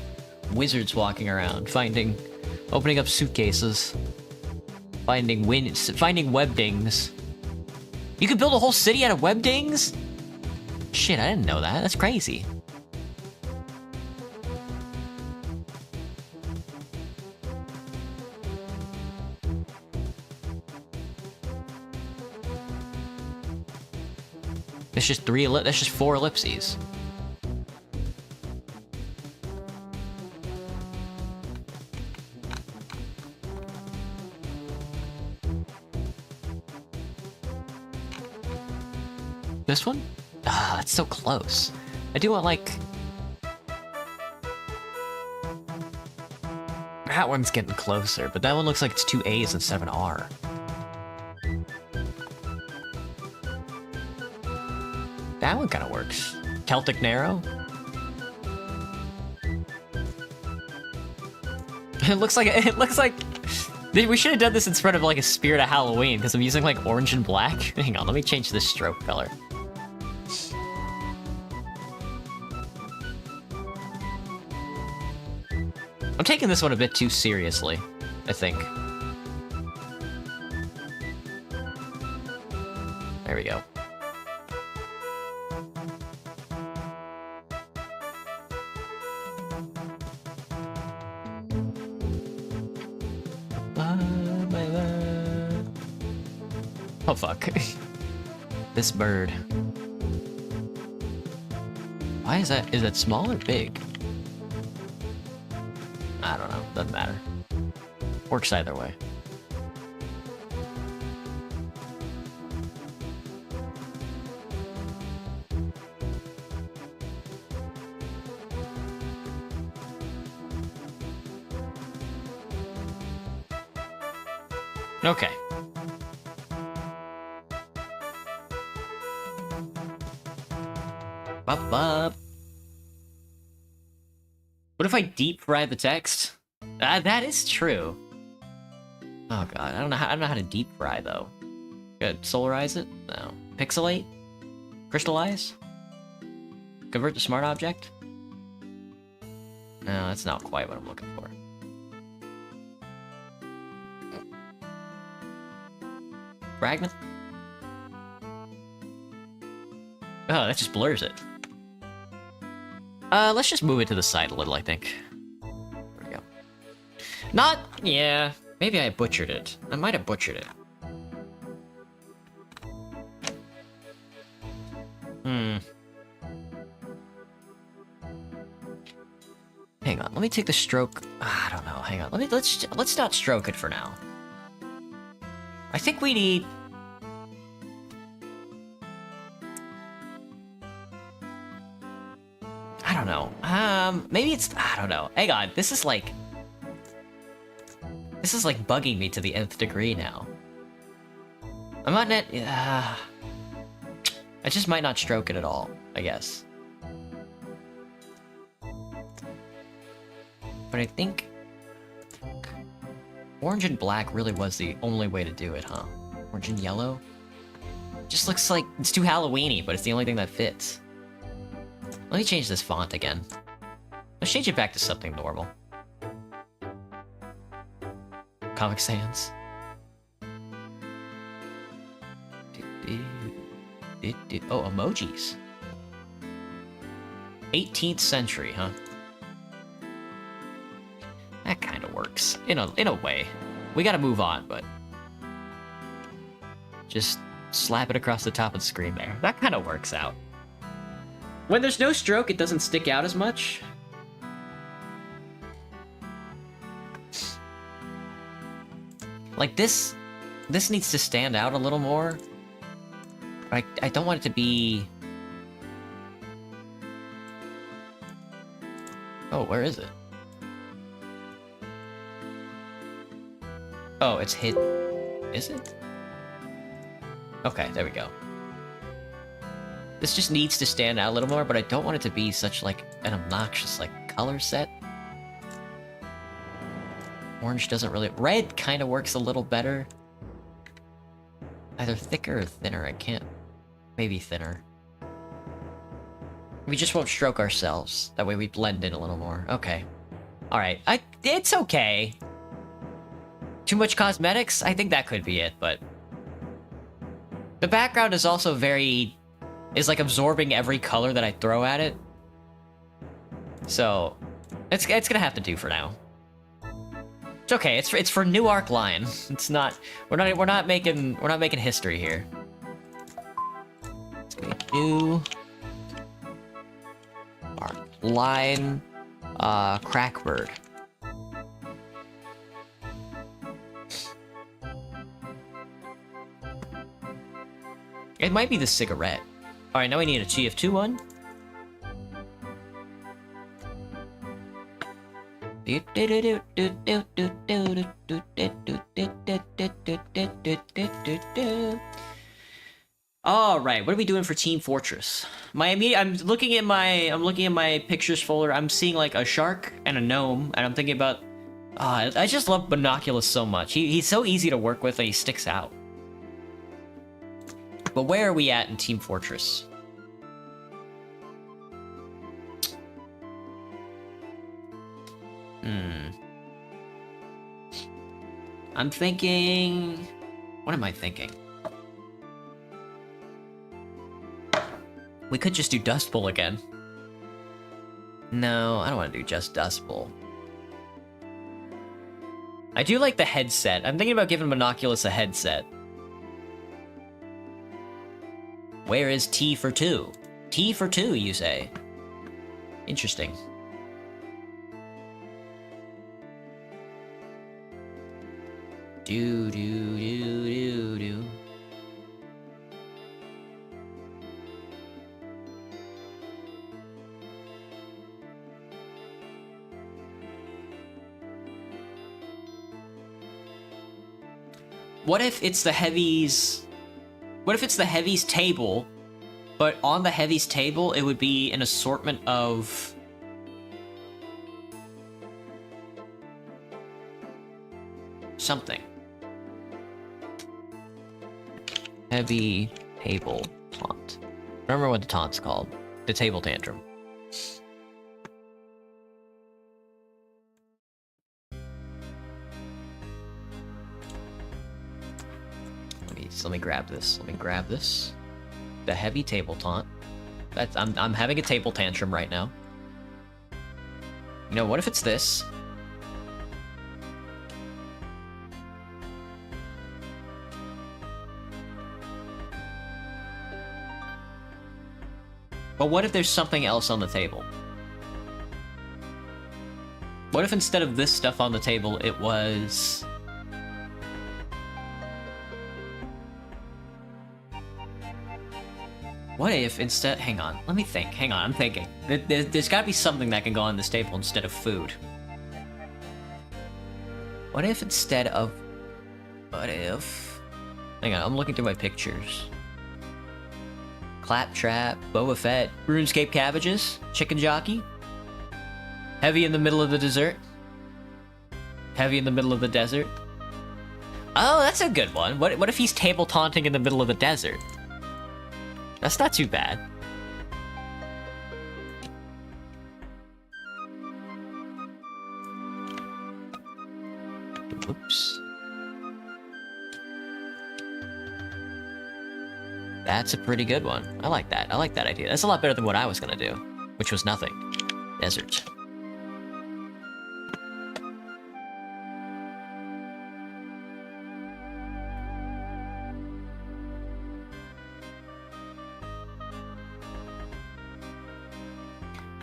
wizards walking around, opening up suitcases, finding webdings. You could build a whole city out of webdings? Shit, I didn't know that. That's crazy. That's just that's just 4 ellipses. This one? Ah, it's so close. I do want, like... That one's getting closer, but that one looks like it's 2 A's and 7 R. That one kind of works. Celtic Narrow? It looks like we should have done this in front of like a Spirit of Halloween, because I'm using like orange and black. Hang on, let me change this stroke color. I'm taking this one a bit too seriously, I think. There we go. Oh fuck. This bird. Why is that? Is that small or big? Doesn't matter. Works either way. Okay. Bop, bop. What if I deep fry the text? That is true. Oh god, I don't know how to deep fry though. Good, solarize it? No. Pixelate? Crystallize? Convert to smart object? No, that's not quite what I'm looking for. Fragment? Oh, that just blurs it. Let's just move it to the side a little, I think. There we go. Yeah, maybe I butchered it. I might have butchered it. Hang on, let me take the stroke. I don't know, hang on. Let's not stroke it for now. I think we need... I don't know. Maybe it's... I don't know. Hang on, this is like bugging me to the nth degree now. I'm not net... I just might not stroke it at all, I guess. But I think... Orange and black really was the only way to do it, huh? Orange and yellow? Just looks like it's too Halloween-y, but it's the only thing that fits. Let me change this font again. Let's change it back to something normal. Comic Sans. Oh, emojis. 18th century, huh? That kind of works in a way. We gotta move on, but just slap it across the top of the screen there. That kind of works out. When there's no stroke, it doesn't stick out as much. Like this needs to stand out a little more. I don't want it to be... Oh, where is it? Oh, it's hidden. Is it? Okay, there we go. This just needs to stand out a little more, but I don't want it to be such, like, an obnoxious, like, color set. Orange doesn't really... Red kind of works a little better. Either thicker or thinner, I can't... Maybe thinner. We just won't stroke ourselves. That way we blend in a little more. Okay. Alright, it's okay. Too much cosmetics? I think that could be it, but... The background is also very... is like absorbing every color that I throw at it. So... It's gonna have to do for now. It's okay, it's for New Arc Line. It's not... We're not making history here. Let's make New... Arc Line... Crackbird. It might be the cigarette. Alright, now we need a TF2 one. Alright, what are we doing for Team Fortress? I'm looking at my pictures folder. I'm seeing like a shark and a gnome, and I'm thinking about... I just love Binoculus so much. He's so easy to work with and he sticks out. But where are we at in Team Fortress? I'm thinking... What am I thinking? We could just do Dust Bowl again. No, I don't want to do just Dust Bowl. I do like the headset. I'm thinking about giving Monoculus a headset. Where is T for 2? T for 2, you say? Interesting. Do do do do do. What if it's the heavies? What if it's the heavies table, but on the heavies table it would be an assortment of something. Heavy table taunt. Remember what the taunt's called? The table tantrum. Let me grab this. Let me grab this. The heavy table taunt. That's I'm having a table tantrum right now. You know, what if it's this? But what if there's something else on the table? What if instead of this stuff on the table, it was... What if instead... Hang on, let me think. Hang on, I'm thinking. There's gotta be something that can go on this table instead of food. What if instead of... What if... Hang on, I'm looking through my pictures. Claptrap, Boba Fett, RuneScape cabbages, chicken jockey. Heavy in the middle of the dessert. Heavy in the middle of the desert. Oh, that's a good one. What if he's table taunting in the middle of the desert? That's not too bad. Oops. That's a pretty good one. I like that. I like that idea. That's a lot better than what I was gonna do, which was nothing. Desert.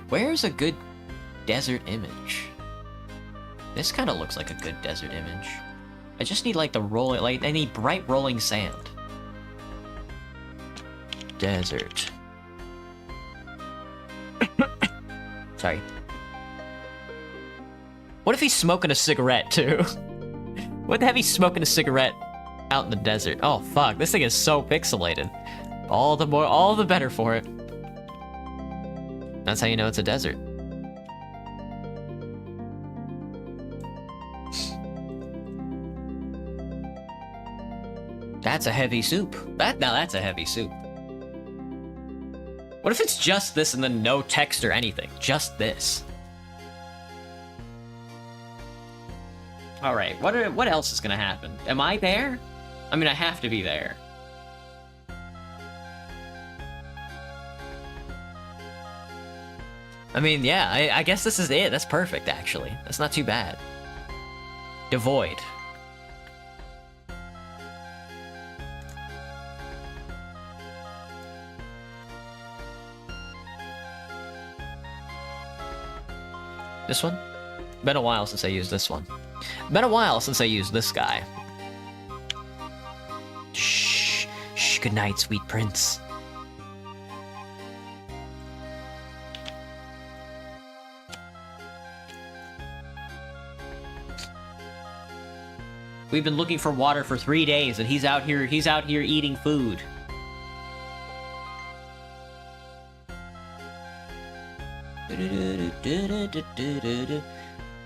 Where's a good desert image? This kind of looks like a good desert image. I just need like the rolling, like I need bright rolling sand. Desert. Sorry. What if he's smoking a cigarette too? What the heck, he's smoking a cigarette out in the desert? Oh fuck, this thing is so pixelated. All the better for it. That's how you know it's a desert. That's a heavy soup. Now that's a heavy soup. What if it's just this and then no text or anything? Just this. Alright, what else is gonna happen? Am I there? I mean, I have to be there. I mean, yeah, I guess this is it. That's perfect, actually. That's not too bad. Devoid. This one? Been a while since I used this one. Been a while since I used this guy. Shh. Shh. Good night, sweet prince. We've been looking for water for 3 days, and he's out here eating food.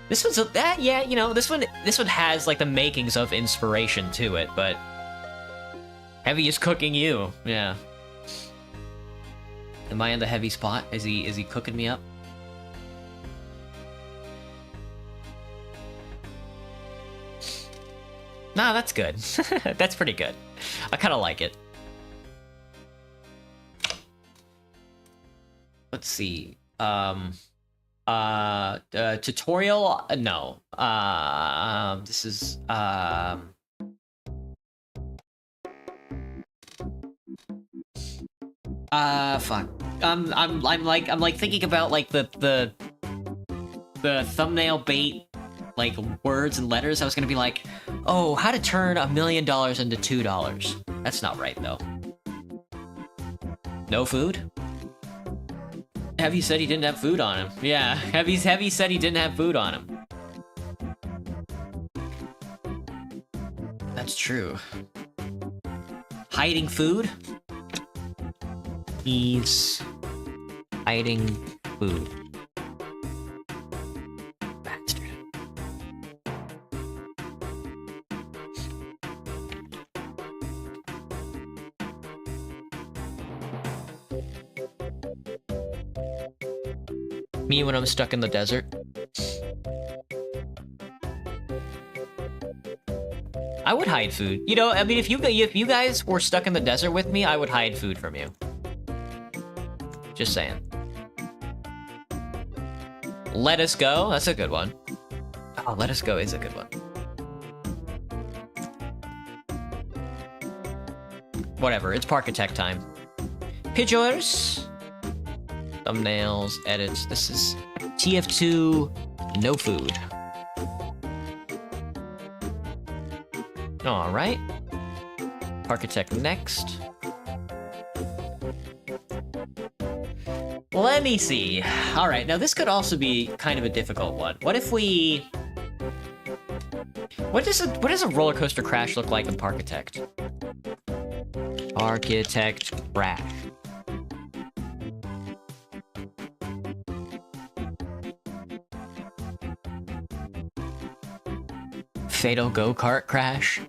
This one's yeah, you know, this one has like the makings of inspiration to it, but Heavy is cooking you. Yeah. Am I in the heavy spot? Is he cooking me up? Nah, that's good. That's pretty good. I kind of like it. Let's see. Tutorial? No. This is, fuck. I'm like thinking about like the thumbnail bait, like words and letters. I was gonna be like, Oh, how to turn $1 million into $2. That's not right, though. No food? Heavy said he didn't have food on him. Yeah, Heavy said he didn't have food on him. That's true. Hiding food? He's hiding food. Bastard. Me when I'm stuck in the desert. I would hide food. You know, I mean, if you guys were stuck in the desert with me, I would hide food from you. Just saying. Let Us Go? That's a good one. Oh, Let Us Go is a good one. Whatever, it's Parkitect time. Pictures. Thumbnails, edits. This is TF2, no food. Alright. Parkitect next. Let me see. Alright, now this could also be kind of a difficult one. What if we... What does a roller coaster crash look like in Parkitect? Parkitect crash. Fatal go-kart crash.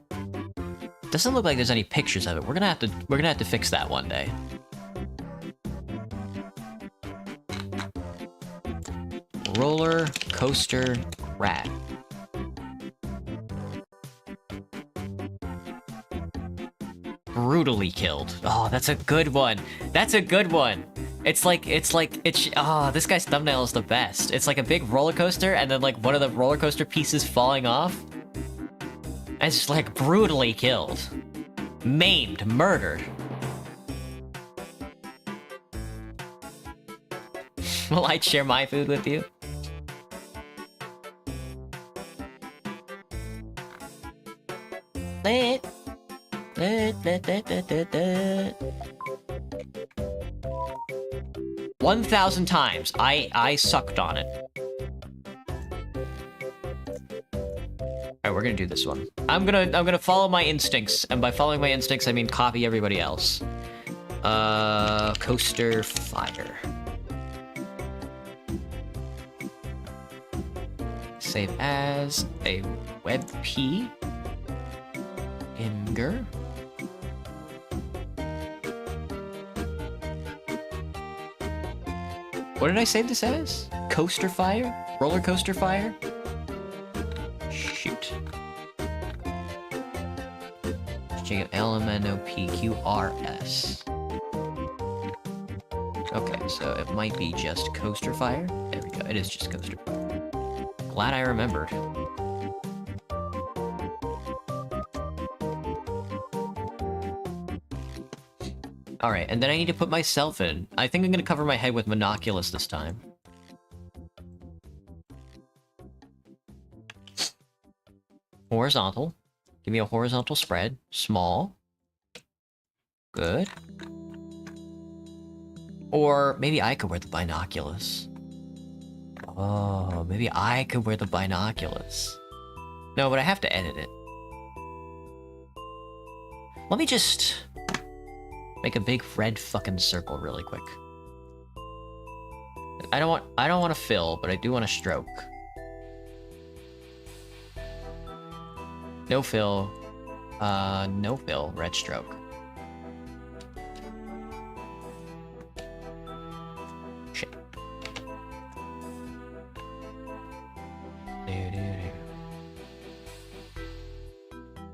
Doesn't look like there's any pictures of it. We're gonna have to fix that one day. Roller coaster crash. Brutally killed. Oh, that's a good one. That's a good one. It's oh, this guy's thumbnail is the best. It's like a big roller coaster and then like one of the roller coaster pieces falling off. And it's just like brutally killed. Maimed, murdered. Will I share my food with you? Lit. 1,000 times. I sucked on it. Alright, we're gonna do this one. I'm gonna follow my instincts, and by following my instincts, I mean copy everybody else. Coaster fire. Save as a WebP. Inger. What did I save this as? Coaster fire? Roller coaster fire? Shoot. Let's check it. LMNOPQRS. Okay, so it might be just coaster fire. There we go. It is just coaster fire. Glad I remembered. Alright, and then I need to put myself in. I think I'm gonna cover my head with Monoculus this time. Horizontal. Give me a horizontal spread. Small. Good. Or maybe I could wear the binoculars. Oh, maybe I could wear the binoculars. No, but I have to edit it. Let me just make a big red fucking circle really quick. I don't want to fill, but I do want to stroke. No fill. No fill, red stroke. Shit.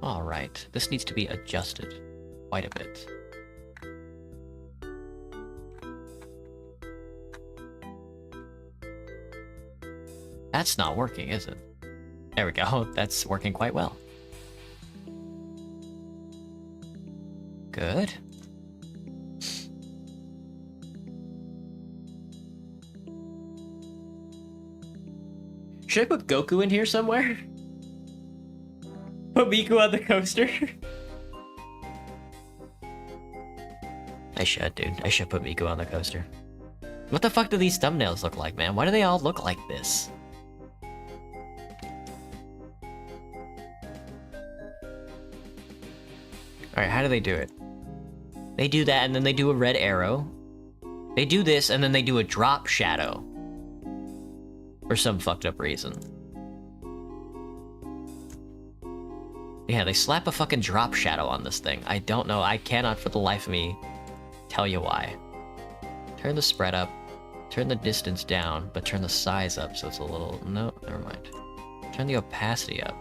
Alright, this needs to be adjusted quite a bit. That's not working, is it? There we go, that's working quite well. Good. Should I put Goku in here somewhere? Put Miku on the coaster. I should, dude. I should put Miku on the coaster. What the fuck do these thumbnails look like, man? Why do they all look like this? Alright, how do they do it? They do that, and then they do a red arrow. They do this, and then they do a drop shadow. For some fucked up reason. Yeah, they slap a fucking drop shadow on this thing. I don't know. I cannot for the life of me tell you why. Turn the spread up. Turn the distance down, but turn the size up so it's a little... No, never mind. Turn the opacity up.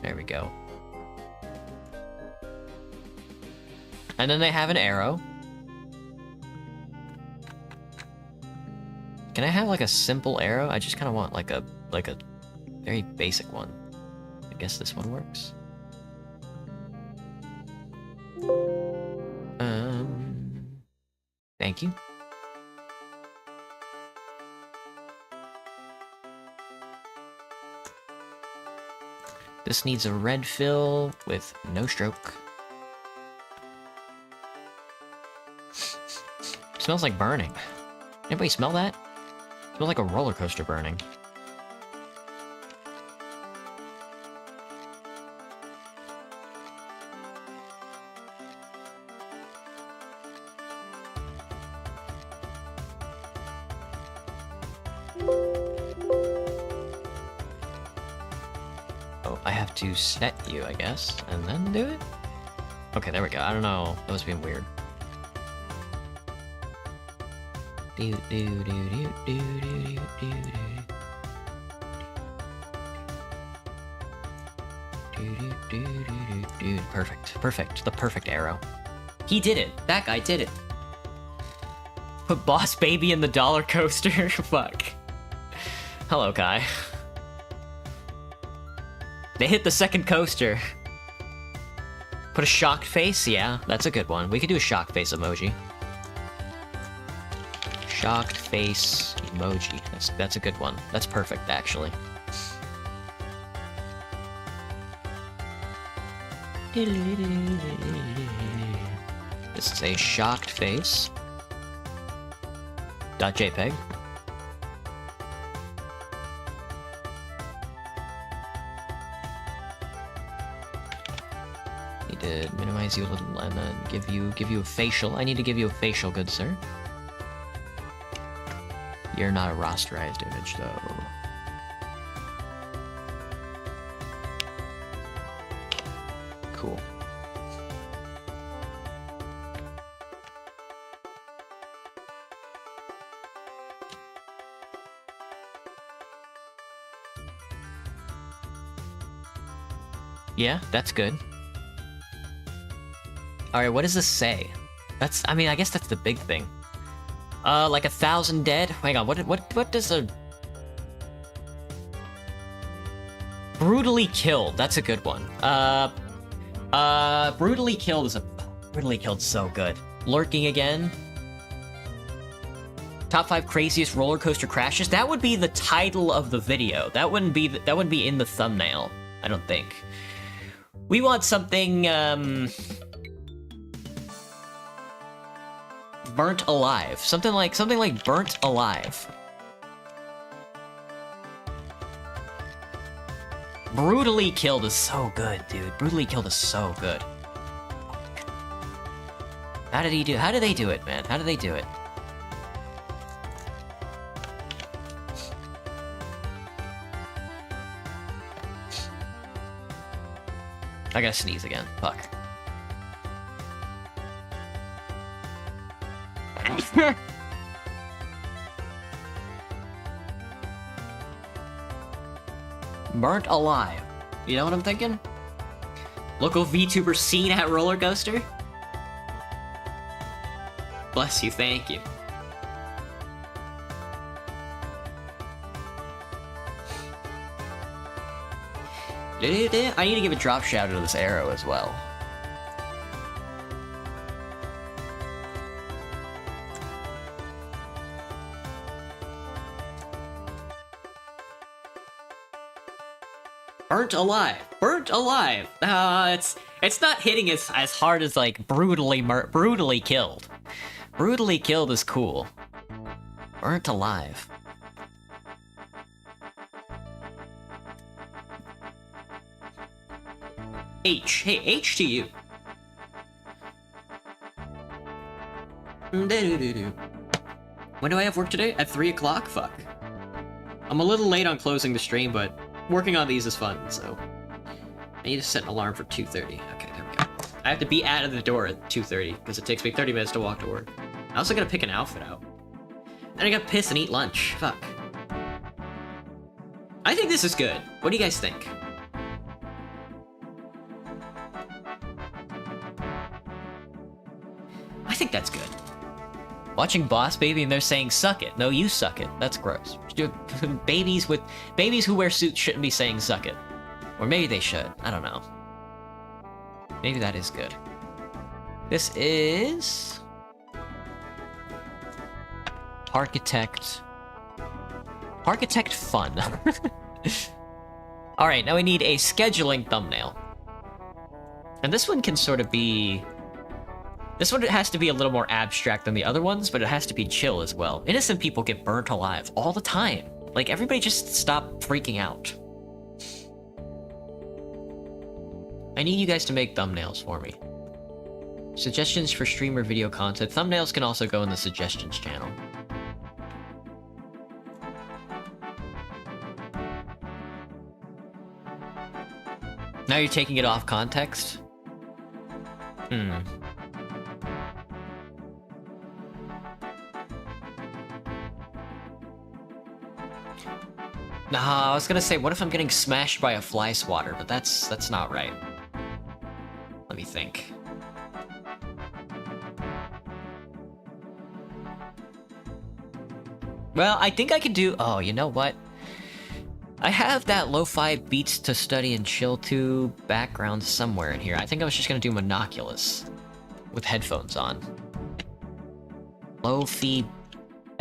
There we go. And then they have an arrow. Can I have like a simple arrow? I just kind of want like a very basic one. I guess this one works. Thank you. This needs a red fill with no stroke. Smells like burning. Anybody smell that? Smells like a roller coaster burning. Oh, I have to set you, I guess, and then do it? Okay, there we go. I don't know. That was being weird. Do do do do do do do do. Perfect. Perfect. The perfect arrow. He did it. That guy did it. Put Boss Baby in the dollar coaster. Fuck. Hello, Kai. They hit the second coaster. Put a shocked face? Yeah, that's a good one. We could do a shocked face emoji. Shocked face emoji. That's a good one. That's perfect, actually. This is a shocked face. .jpg. Need to minimize you a little and then give you a facial. I need to give you a facial, good sir. You're not a rasterized image, though. Cool. Yeah, that's good. Alright, what does this say? I mean, I guess that's the big thing. Like 1,000 dead? Hang on, what does a... Brutally killed, that's a good one. Brutally killed is a... Brutally killed so good. Lurking again. Top 5 craziest roller coaster crashes? That would be the title of the video. That wouldn't be in the thumbnail, I don't think. We want something, Burnt alive. Something like burnt alive. Brutally killed is so good, dude. Brutally killed is so good. How did they do it, man? How did they do it? I gotta sneeze again. Fuck. Burnt alive. You know what I'm thinking? Local VTuber seen at roller coaster? Bless you, thank you. I need to give a drop shadow to this arrow as well. Burnt alive. Burnt alive. It's not hitting as hard as like brutally killed. Brutally killed is cool. Burnt alive. H. Hey, H to you. When do I have work today? At 3 o'clock? Fuck. I'm a little late on closing the stream, but working on these is fun, so... I need to set an alarm for 2:30. Okay, there we go. I have to be out of the door at 2:30, because it takes me 30 minutes to walk to work. I also gotta pick an outfit out. And I gotta piss and eat lunch. Fuck. I think this is good. What do you guys think? I think that's good. Watching Boss Baby and they're saying suck it. No, you suck it. That's gross. Babies who wear suits shouldn't be saying suck it. Or maybe they should. I don't know. Maybe that is good. This is... Architect fun. Alright, now we need a scheduling thumbnail. And this one can sort of be... This one has to be a little more abstract than the other ones, but it has to be chill as well. Innocent people get burnt alive all the time. Like, everybody just stop freaking out. I need you guys to make thumbnails for me. Suggestions for streamer video content. Thumbnails can also go in the suggestions channel. Now you're taking it off context? Nah, I was gonna say, what if I'm getting smashed by a fly swatter? But that's not right. Let me think. Well, I think I can do... Oh, you know what? I have that lo-fi beats to study and chill to background somewhere in here. I think I was just gonna do Monoculus with headphones on. Lo-fi...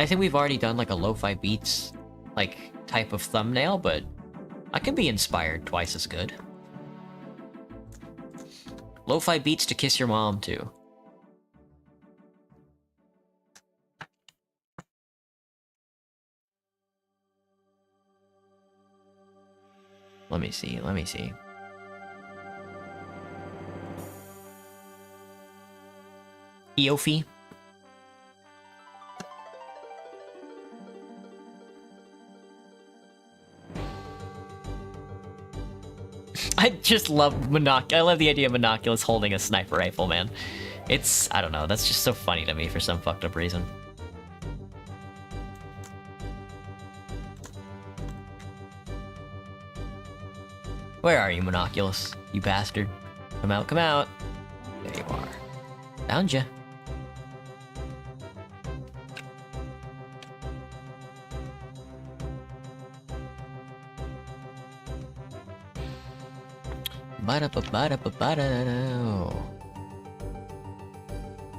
I think we've already done like a lo-fi beats like type of thumbnail, but I can be inspired twice as good. Lo-fi beats to kiss your mom too. Let me see. Eofi. I just love I love the idea of Monoculus holding a sniper rifle, man. It's, I don't know, that's just so funny to me for some fucked up reason. Where are you, Monoculus? You bastard. Come out, come out. There you are. Found ya.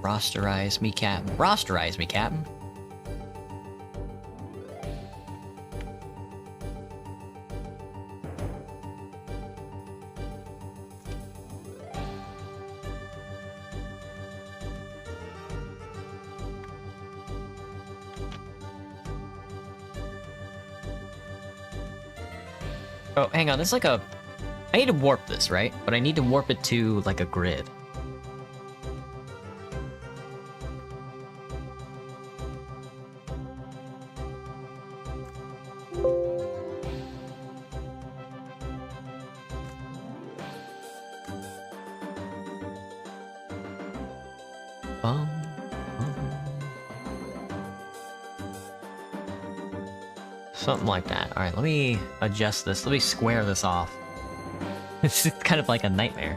Rosterize me, Captain. Rosterize me, Captain. Oh, hang on, there's like a... I need to warp this, right? But I need to warp it to, like, a grid. Something like that. Alright, let me adjust this. Let me square this off. It's kind of like a nightmare.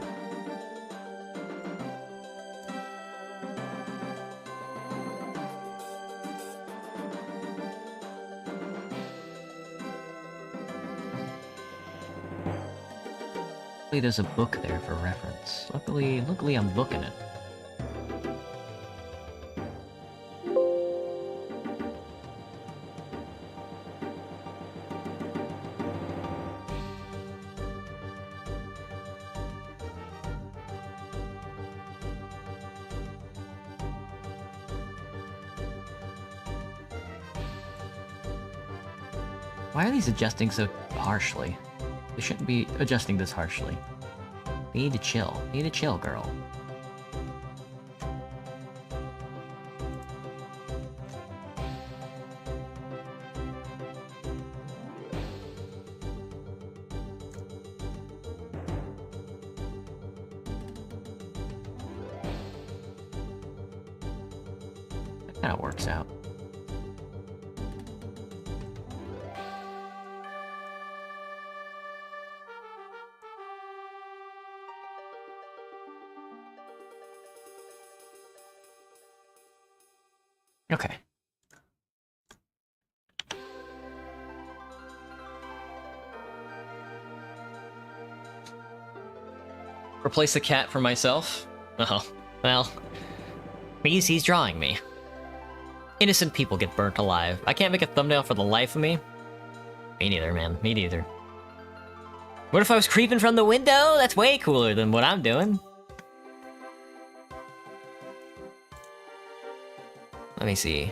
Luckily there's a book there for reference. Luckily I'm booking it. Why are these adjusting so harshly? They shouldn't be adjusting this harshly. We need to chill. We need to chill, girl. That kind of works out. Okay. Replace the cat for myself? Oh, well. He's drawing me. Innocent people get burnt alive. I can't make a thumbnail for the life of me. Me neither, man. Me neither. What if I was creeping from the window? That's way cooler than what I'm doing. Let me see.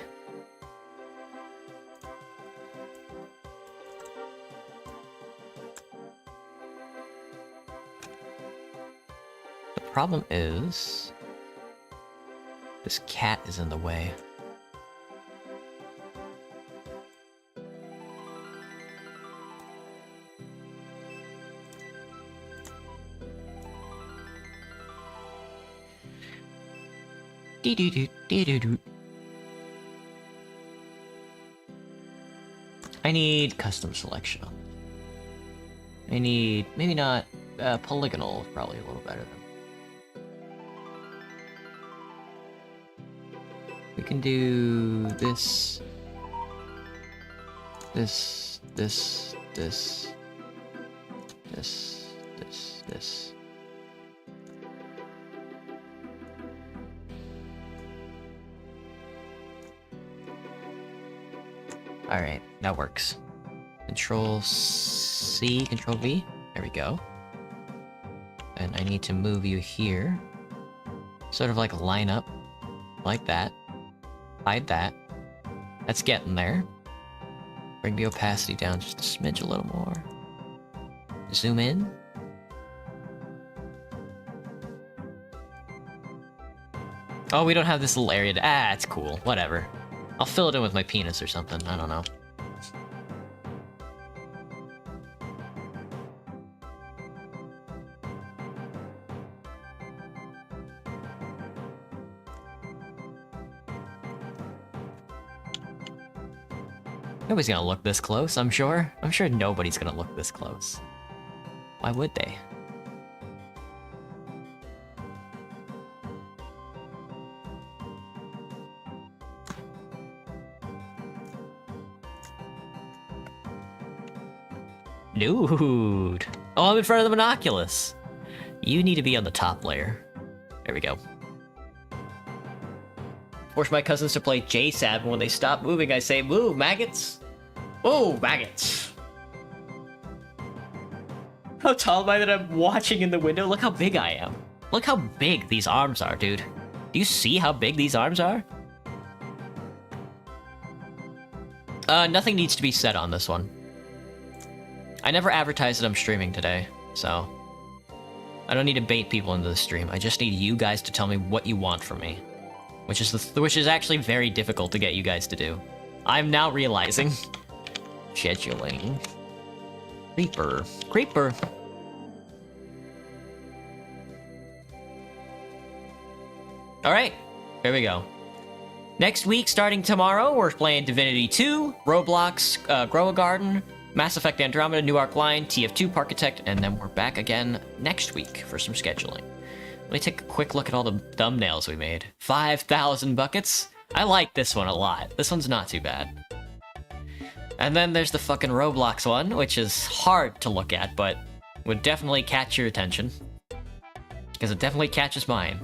The problem is... this cat is in the way. Dee-doo-doo-dee-doo-doo. I need custom selection. I need, maybe not, polygonal, probably a little better. We can do this, this, this, this, this, this, this. Alright, that works. Control C, Control V. There we go. And I need to move you here. Sort of like line up. Like that. Hide that. That's getting there. Bring the opacity down just a smidge a little more. Zoom in. Oh, we don't have this little area to... ah, it's cool. Whatever. I'll fill it in with my penis or something. I don't know. Nobody's gonna look this close, I'm sure. I'm sure nobody's gonna look this close. Why would they? Dude. Oh, I'm in front of the Monoculus. You need to be on the top layer. There we go. Force my cousins to play JSAB, and when they stop moving, I say, move, maggots! Move, maggots! How tall am I that I'm watching in the window? Look how big I am. Look how big these arms are, dude. Do you see how big these arms are? Nothing needs to be said on this one. I never advertised that I'm streaming today, so... I don't need to bait people into the stream. I just need you guys to tell me what you want from me. Which is actually very difficult to get you guys to do. I'm now realizing. Scheduling. Creeper. Creeper. Alright, here we go. Next week, starting tomorrow, we're playing Divinity 2, Roblox, Grow a Garden, Mass Effect Andromeda, New Arc Line, TF2 Parkitect, and then we're back again next week for some scheduling. Let me take a quick look at all the thumbnails we made. 5,000 buckets? I like this one a lot. This one's not too bad. And then there's the fucking Roblox one, which is hard to look at, but would definitely catch your attention. Because it definitely catches mine.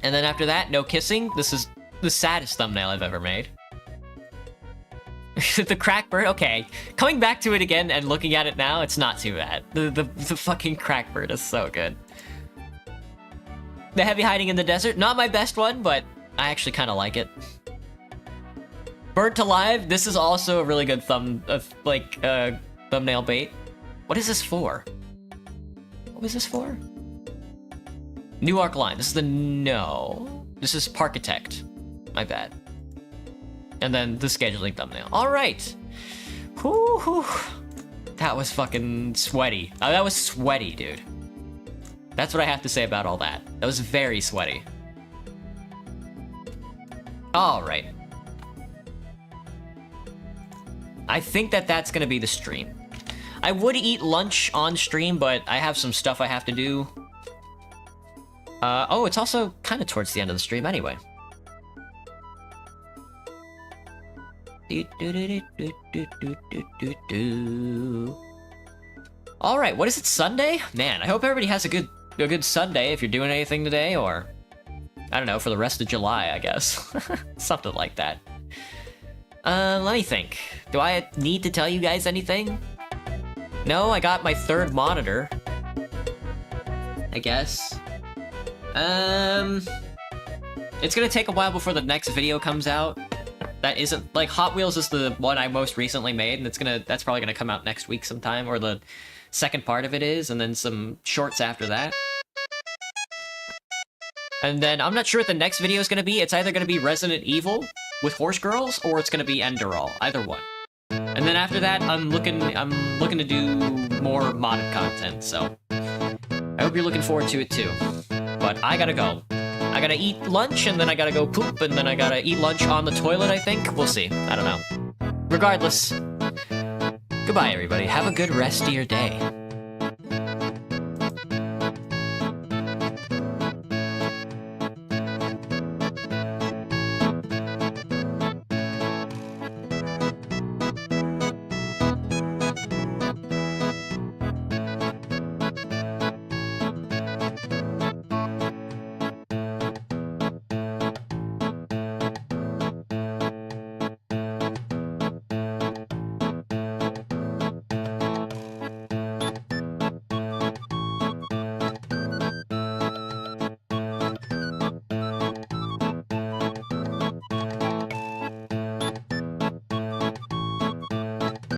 And then after that, no kissing. This is the saddest thumbnail I've ever made. The Crackbird, okay. Coming back to it again and looking at it now, it's not too bad. The fucking Crackbird is so good. The Heavy Hiding in the Desert, not my best one, but I actually kind of like it. Burnt Alive. This is also a really good thumbnail bait. What is this for? What was this for? New Arc Line. This is no. This is Parkitect. My bad. And then the scheduling thumbnail. All right. Whew. That was fucking sweaty. That was sweaty, dude. That's what I have to say about all that. That was very sweaty. All right. I think that's gonna be the stream. I would eat lunch on stream, but I have some stuff I have to do. Oh, it's also kind of towards the end of the stream anyway. All right, what is it, Sunday? Man, I hope everybody has a good Sunday if you're doing anything today, or I don't know, for the rest of July, I guess. Something like that. Let me think. Do I need to tell you guys anything? No, I got my third monitor. I guess. It's gonna take a while before the next video comes out. That isn't, like, Hot Wheels is the one I most recently made, and that's probably gonna come out next week sometime, or the second part of it is, and then some shorts after that. And then I'm not sure what the next video is gonna be. It's either gonna be Resident Evil with Horse Girls, or it's gonna be Enderal. Either one. And then after that, I'm looking to do more modded content, so I hope you're looking forward to it too. But I gotta go. I gotta eat lunch, and then I gotta go poop, and then I gotta eat lunch on the toilet, I think. We'll see. I don't know. Regardless, goodbye, everybody. Have a good rest of your day.